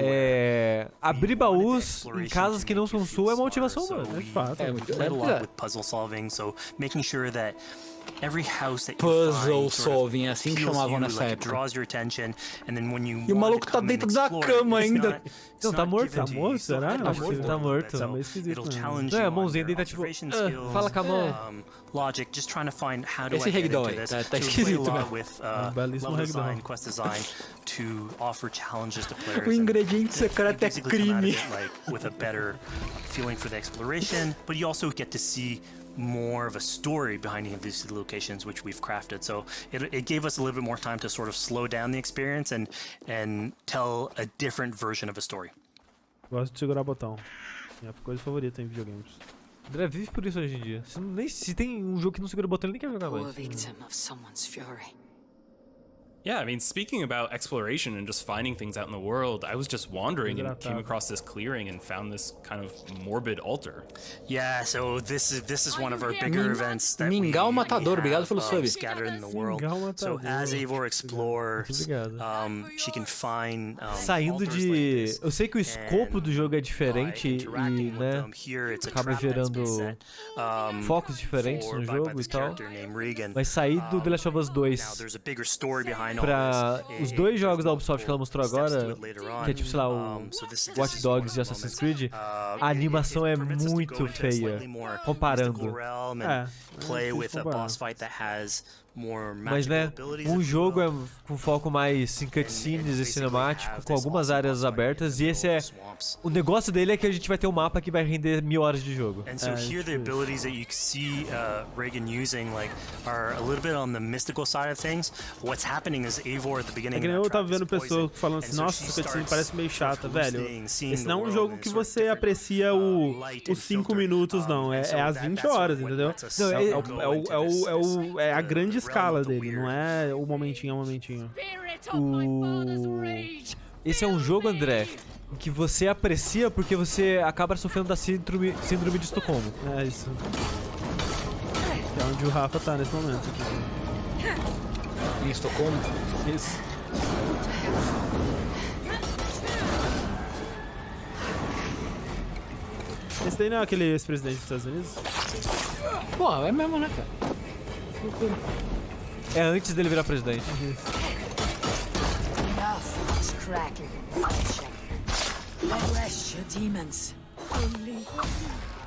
Abrir baús em casas que não são suas é motivação, mano. É fato. Played a lot with puzzle solving, so making sure that every house that you Puzzle find solving, assim que chamavam nessa época. draws your attention, and then when you E o maluco tá dentro da cama ainda. Não, tá morto? Tá morto, será? Acho que ele tá morto. Tá meio esquisito, né? Não, é a mãozinha dele tá tipo... fala com a mão. Logic, just trying to find how do Esse I get ragdoll into aí, this. tá So we play a esquisito, lot né? with belíssimo level design, ragdoll. quest design to offer challenges to players. O ingrediente secreto é basically come out of crime. it, like with a better feeling for the exploration, but you also get to see more of a story behind any of these locations which we've crafted. So it gave us a little bit more time to sort of slow down the experience and tell a different version of a story. Gosto de segurar botão. Minha coisa favorita em videogames. André vive por isso hoje em dia. Se tem um jogo que não segura o botão, ele nem quer jogar mais. Victim of someone's fury. Yeah, I mean, speaking about exploration and just finding things out in the world, I was just wandering and came across this clearing and found this kind of morbid altar. Yeah, so this is one of our bigger events that Mingau Matador, obrigado pelo sub. Scattered in the world. So as Eivor explores, she can find Saindo de... Eu sei que o escopo do jogo é diferente e, né, acaba gerando focos diferentes no jogo e tal. Mas sair do The Last of Us 2 pra os dois jogos da Ubisoft que ela mostrou agora, que é tipo, sei lá, o Watch Dogs e Assassin's Creed, a animação é muito feia, comparando. Mas, né, um jogo é com foco mais em cutscenes e cinemático, com algumas áreas abertas, e esse é... O negócio dele é que a gente vai ter um mapa que vai render 1000 horas de jogo. And so here the abilities that you see Reagan using are a little bit on the mystical side of things. What's happening is Eivor at the beginning. É que nem eu tava vendo pessoas falando assim, nossa, essa cutscene parece meio chata, velho. Esse não é um jogo que você aprecia os 5 minutos, não. É as 20 horas, entendeu? É a grande escala dele, não é o momentinho a momentinho. Esse é um jogo, André, que você aprecia porque você acaba sofrendo da síndrome de Estocolmo. É isso. É onde o Rafa tá nesse momento. Em Estocolmo? Isso. Esse daí não é aquele ex-presidente dos Estados Unidos? Pô, é mesmo, né, cara? É antes dele virar presidente.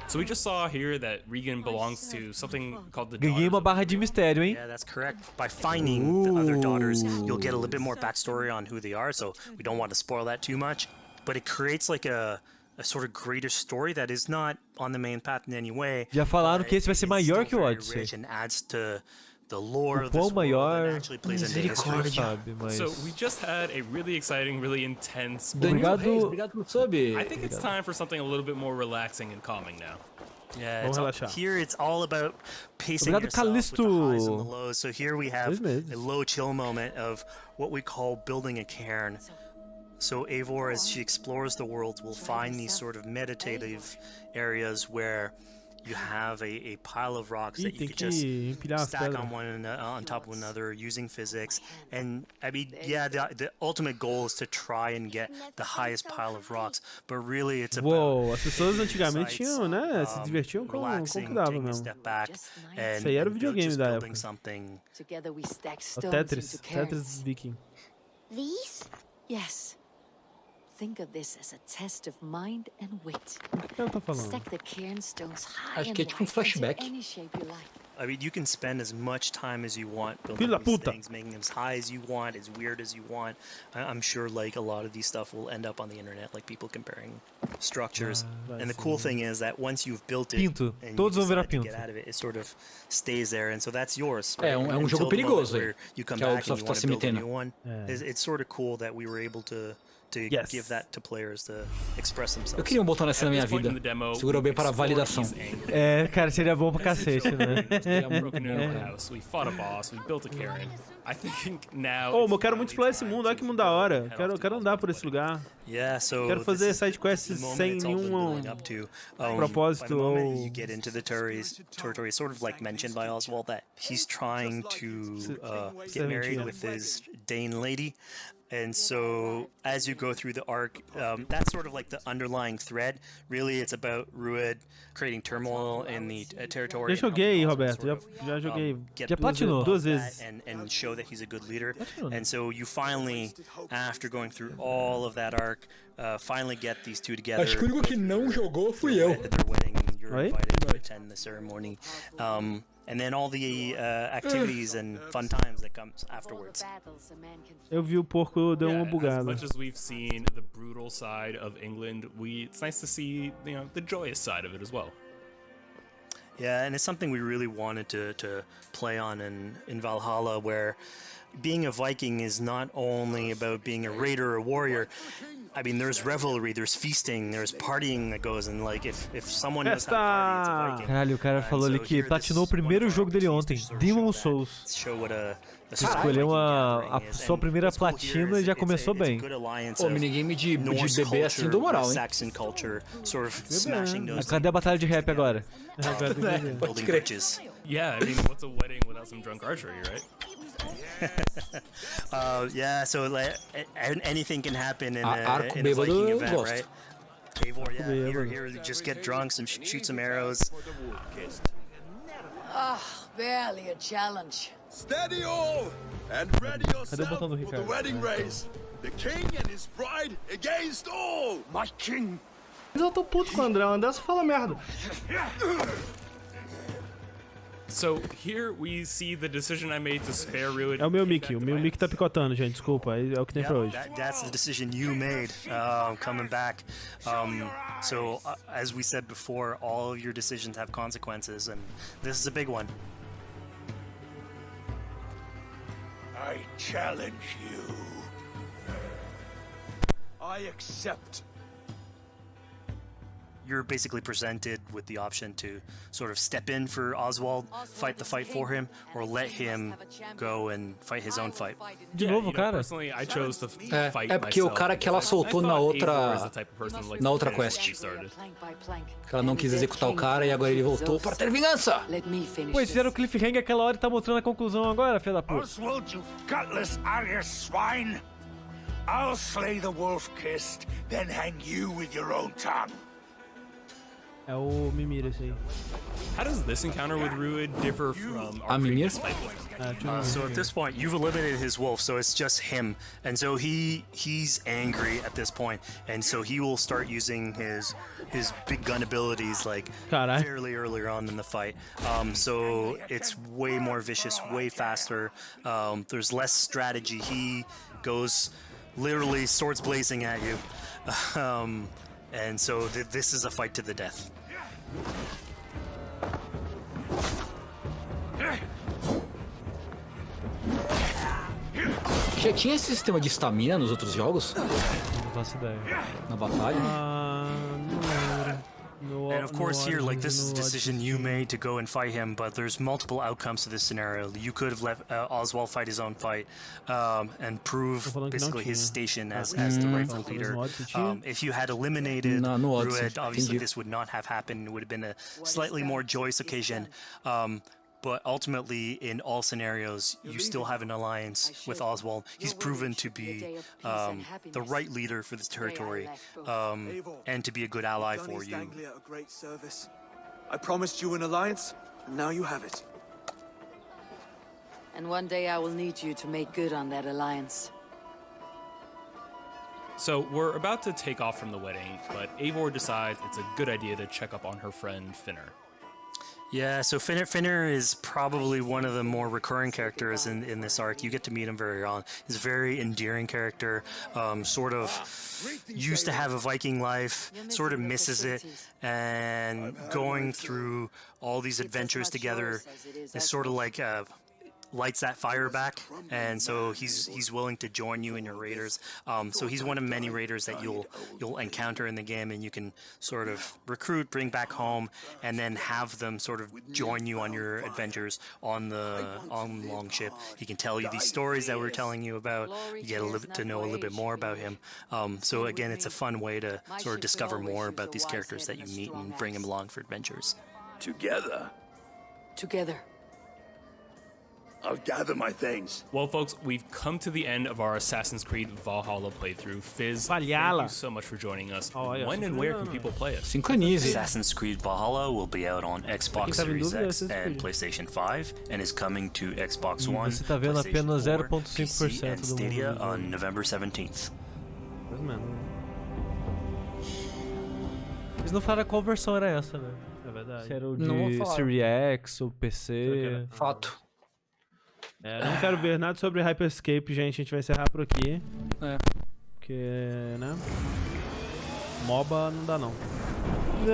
So we just saw here that Regan belongs to something called the Ganhei uma barra de mistério, hein? Yeah, that's correct. By finding the other daughters, you'll get a little bit more backstory on who they are, so we don't want to spoil that too much. But it creates like a sort of greater story that is not on the main path in any way. Já falaram que esse vai ser maior que o Odyssey. O quão maior, misericórdia, sabe, mas... So we just had a really exciting, really intense... Obrigado pelo sub. I think it's time for something a little bit more relaxing and calming now. Yeah, here it's all about pacing yourself with the highs and the lows. So here we have a low chill moment of what we call building a cairn. So Eivor, as she explores the world, will find these sort of meditative areas where you have a pile of rocks that you could just stack on top of one another using physics. And I mean, yeah, the ultimate goal is to try and get the highest pile of rocks, but really it's about Uou, as pessoas antigamente tinham, né? Se divertiam com o que dava mesmo. Isso aí era o videogame da época. O Tetris Viking. These? Yes. Think of this as a test of mind and wit. Stack the cairnstones high Acho que é tipo flashback. any shape you like. I mean, you can spend as much time as you want building these things, making them as high as you want, as weird as you want. I'm sure, like, a lot of these stuff will end up on the internet, like people comparing structures. And the cool thing is that once you've built it Pinto. and Todos you vão virar decide to pinto. get out of it, it sort of stays there, and so that's yours. É right? um jogo Until the moment perigoso aí. where you come Que a back and you Ubisoft tá want se to build a metendo. new one. It's sort of cool that we were able to give that to players to express themselves. Eu queria um botão nessa na minha vida. Segurou bem para validação. É, cara, seria bom pra cacete, né? We fought a boss, we built a Karen. I think now. Oh, eu quero muito explorar esse mundo, olha que mundo da hora. Quero andar por esse lugar. Yeah, so quero fazer side quests sem nenhum propósito ou you get into the territory, sort of like mentioned by Oswald, that he's trying to get married with his Dane lady. And so, as you go through the arc, that's sort of like the underlying thread. Really, it's about Rued creating turmoil in the territory. Já joguei, Roberto. Já joguei. Já platinou duas vezes. And show that he's a good leader. And so you finally, after going through all of that arc, finally get these two together. Acho que o único que não jogou fui eu. At their wedding, you're invited to attend the ceremony. And then all the activities and fun times that comes afterwards. Eu vi o porco deu uma bugada. As much as we've seen the brutal side of England, it's nice to see, the joyous side of it as well. Yeah, and it's something we really wanted to play on in Valhalla, where being a Viking is not only about being a raider or a warrior. I mean, there's revelry, there's feasting, there's partying that goes, and like if someone knows how to party, it's a Viking. Caralho, o cara falou ali que platinou o primeiro jogo dele ontem, Demon's Souls. Se escolheu a sua primeira platina e já começou bem. O minigame de bebê assim do moral, hein? Cadê a batalha de rap agora? Pode crer. Yeah, I mean, what's a wedding without some drunk archery, right? Yeah, so like anything can happen in Arco a Viking event, gosto. right? Eivor, yeah, here, just get drunk, shoot some arrows. Barely a challenge. Steady all, and ready yourself for the wedding race. The king and his bride against all. My king. Mas eu tô puto com o André só fala merda. So here we see the decision I made to spare Rued. É o meu Mickey tá picotando, gente, desculpa, é o que tem pra hoje. That's the decision you made, coming back. So as we said before, all of your decisions have consequences, and this is a big one. I challenge you. I accept. You're basically presented with the option to sort of step in for Oswald, fight the fight for him, or let him go and fight his own fight. De novo, cara? Personally, I chose to fight É porque o cara que ela soltou na outra quest. Que ela não quis executar o cara e agora ele voltou para ter vingança. Pô, eles fizeram o cliffhanger aquela hora e tá mostrando a conclusão agora, filha da puta. Oswald, you gutless Arya swine! I'll slay the wolf-kissed, then hang you with your own tongue. É o Mimir esse aí. How does this encounter with Rued differ from our Mimir? previous fight with him? So at this point, you've eliminated his wolf, so it's just him, and so he's angry at this point, and so he will start using his big gun abilities like fairly earlier on in the fight. So it's way more vicious, way faster. There's less strategy. He goes literally swords blazing at you, and so this is a fight to the death. Já tinha esse sistema de estamina nos outros jogos? Não faço ideia. Na batalha? Não And of course here, like, this is a decision you made to go and fight him, but there's multiple outcomes to this scenario. You could have let Oswald fight his own fight and prove basically his station as the rightful leader. If you had eliminated Rued, obviously this would not have happened. It would have been a slightly more joyous occasion. But ultimately, in all scenarios, you still have an alliance with Oswald. He's proven to be the right leader for this territory and to be a good ally for you. Anglia a great service. I promised you an alliance, and now you have it. And one day I will need you to make good on that alliance. So we're about to take off from the wedding, but Eivor decides it's a good idea to check up on her friend Finner. Yeah, so Finner is probably one of the more recurring characters in this arc. You get to meet him very early on. He's a very endearing character, sort of used to have a Viking life, sort of misses it, and going through all these adventures together is sort of like lights that fire back, and so he's willing to join you in your raiders. So he's one of many raiders that you'll encounter in the game, and you can sort of recruit, bring back home, and then have them sort of join you on your adventures on the longship. He can tell you these stories that we're telling you about. You get to know a little bit more about him. So again, it's a fun way to sort of discover more about these characters that you meet and bring them along for adventures. Together. I'll gather my things. Well, folks, we've come to the end of our Assassin's Creed Valhalla playthrough. Fizz, thank you so much for joining us. When and where can people play it? Sincronize. Assassin's Creed Valhalla will be out on Xbox Series X and PlayStation 5, and is coming to Xbox One, Você tá vendo apenas PlayStation 4, PC, 0,5% and do Stadia mundo. on November 17th. Eles não falaram qual versão era essa, né? É verdade. Se era o de Series X ou PC. Fato. Não quero ver nada sobre Hyperscape, gente. A gente vai encerrar por aqui. Porque, né? MOBA não dá, não.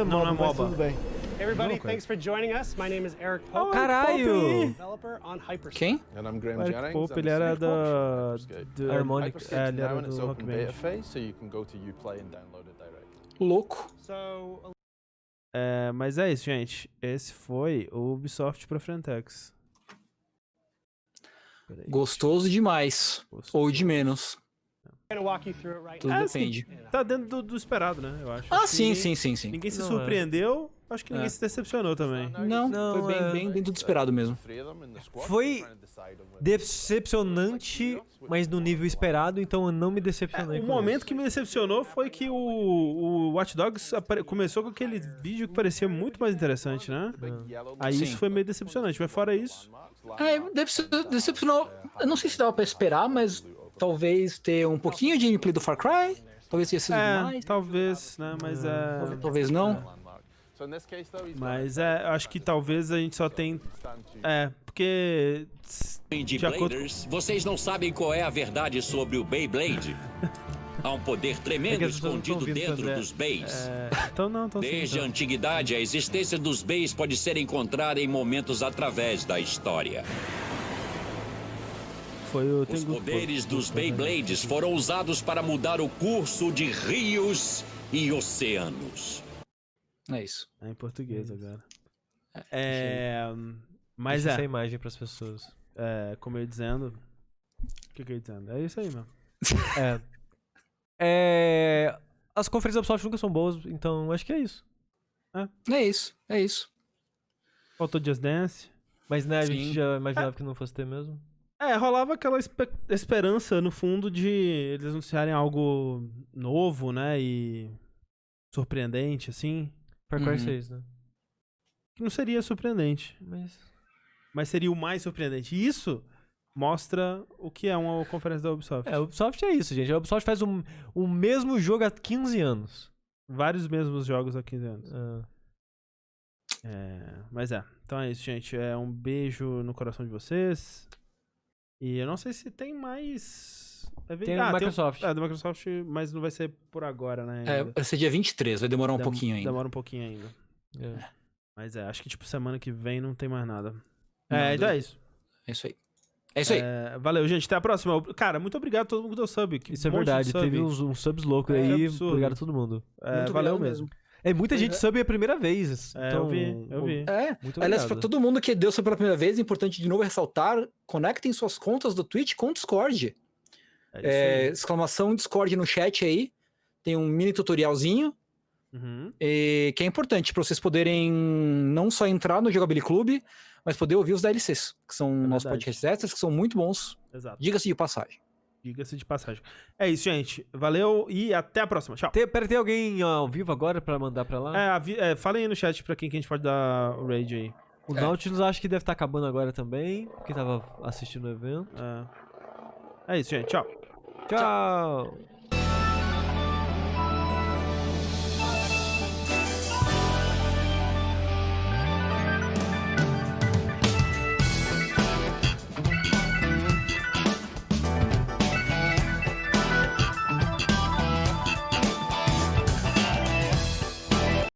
Não é MOBA. Tudo bem. Hey everybody, thanks for joining us. My name is Eric Pope. Caralho! Developer on Hyperscape. Quem? And I'm Graham Eric Jennings. Pope, ele era da Harmonic. ele era Now in its do open Rock beta Band. phase, so you can go to Uplay and download it directly. Louco. Mas é isso, gente. Esse foi o Ubisoft pra Frentex. Gostoso demais. Ou de menos. Tudo depende. Assim, tá dentro do esperado, né? Eu acho. Ah, Acho que sim. Ninguém se surpreendeu. Acho que ninguém se decepcionou também. Não, foi bem dentro do esperado mesmo. Foi decepcionante, mas no nível esperado, então eu não me decepcionei. O momento que me decepcionou foi que o Watch Dogs começou com aquele vídeo que parecia muito mais interessante, né? Aí isso foi meio decepcionante, mas fora isso... Decepcionou. Eu não sei se dava pra esperar, mas talvez ter um pouquinho de gameplay do Far Cry. Talvez tenha sido demais. Talvez, né? Mas talvez não. Mas acho que talvez a gente só tem... porque... De acordo... Vocês não sabem qual é a verdade sobre o Beyblade? Há um poder tremendo escondido dentro dos Beys. Desde a antiguidade, a existência dos Beys pode ser encontrada em momentos através da história. Os poderes dos Beyblades foram usados para mudar o curso de rios e oceanos. É isso. É em português agora. Mas essa imagem para as pessoas. Como eu ia dizendo... O que eu ia dizendo? É isso aí, meu. As conferências da Ubisoft nunca são boas, então acho que é isso. É isso. Faltou Just Dance. Mas né, a gente já imaginava que não fosse ter mesmo. Rolava aquela esperança no fundo de eles anunciarem algo novo, né, e surpreendente, assim. Far Cry 6, né? Que não seria surpreendente. Mas seria o mais surpreendente. E isso mostra o que é uma conferência da Ubisoft. A Ubisoft é isso, gente. A Ubisoft faz o mesmo jogo há 15 anos. Vários mesmos jogos há 15 anos. Mas então é isso, gente. Um beijo no coração de vocês. E eu não sei se tem mais... Tem a Microsoft. Da Microsoft, mas não vai ser por agora, né? Vai ser dia 23, vai demorar um pouquinho ainda. Demora um pouquinho ainda. Mas acho que tipo semana que vem não tem mais nada. Então é isso. É isso aí. É isso aí. Valeu, gente. Até a próxima. Cara, muito obrigado a todo mundo que deu sub. Isso é verdade. Teve uns subs loucos aí. Absurdo. Obrigado a todo mundo. Valeu mesmo. É, muita gente sub a primeira vez. É, Então, eu vi. Muito Aliás, obrigado. pra todo mundo que deu sub pela primeira vez, é importante de novo ressaltar, conectem suas contas do Twitch com o Discord. Exclamação Discord no chat aí. Tem um mini tutorialzinho. Que é importante pra vocês poderem não só entrar no Jogabilidade Clube, mas poder ouvir os DLCs, que são nossos podcasts extras, que são muito bons. Exato. Diga-se de passagem. Diga-se de passagem. É isso, gente. Valeu e até a próxima. Tchau. Pera, tem alguém ao vivo agora pra mandar pra lá? Falem aí no chat pra quem que a gente pode dar o raid aí. O Nautilus acho que deve estar acabando agora também, porque tava assistindo o evento. É isso, gente. Tchau. Tchau.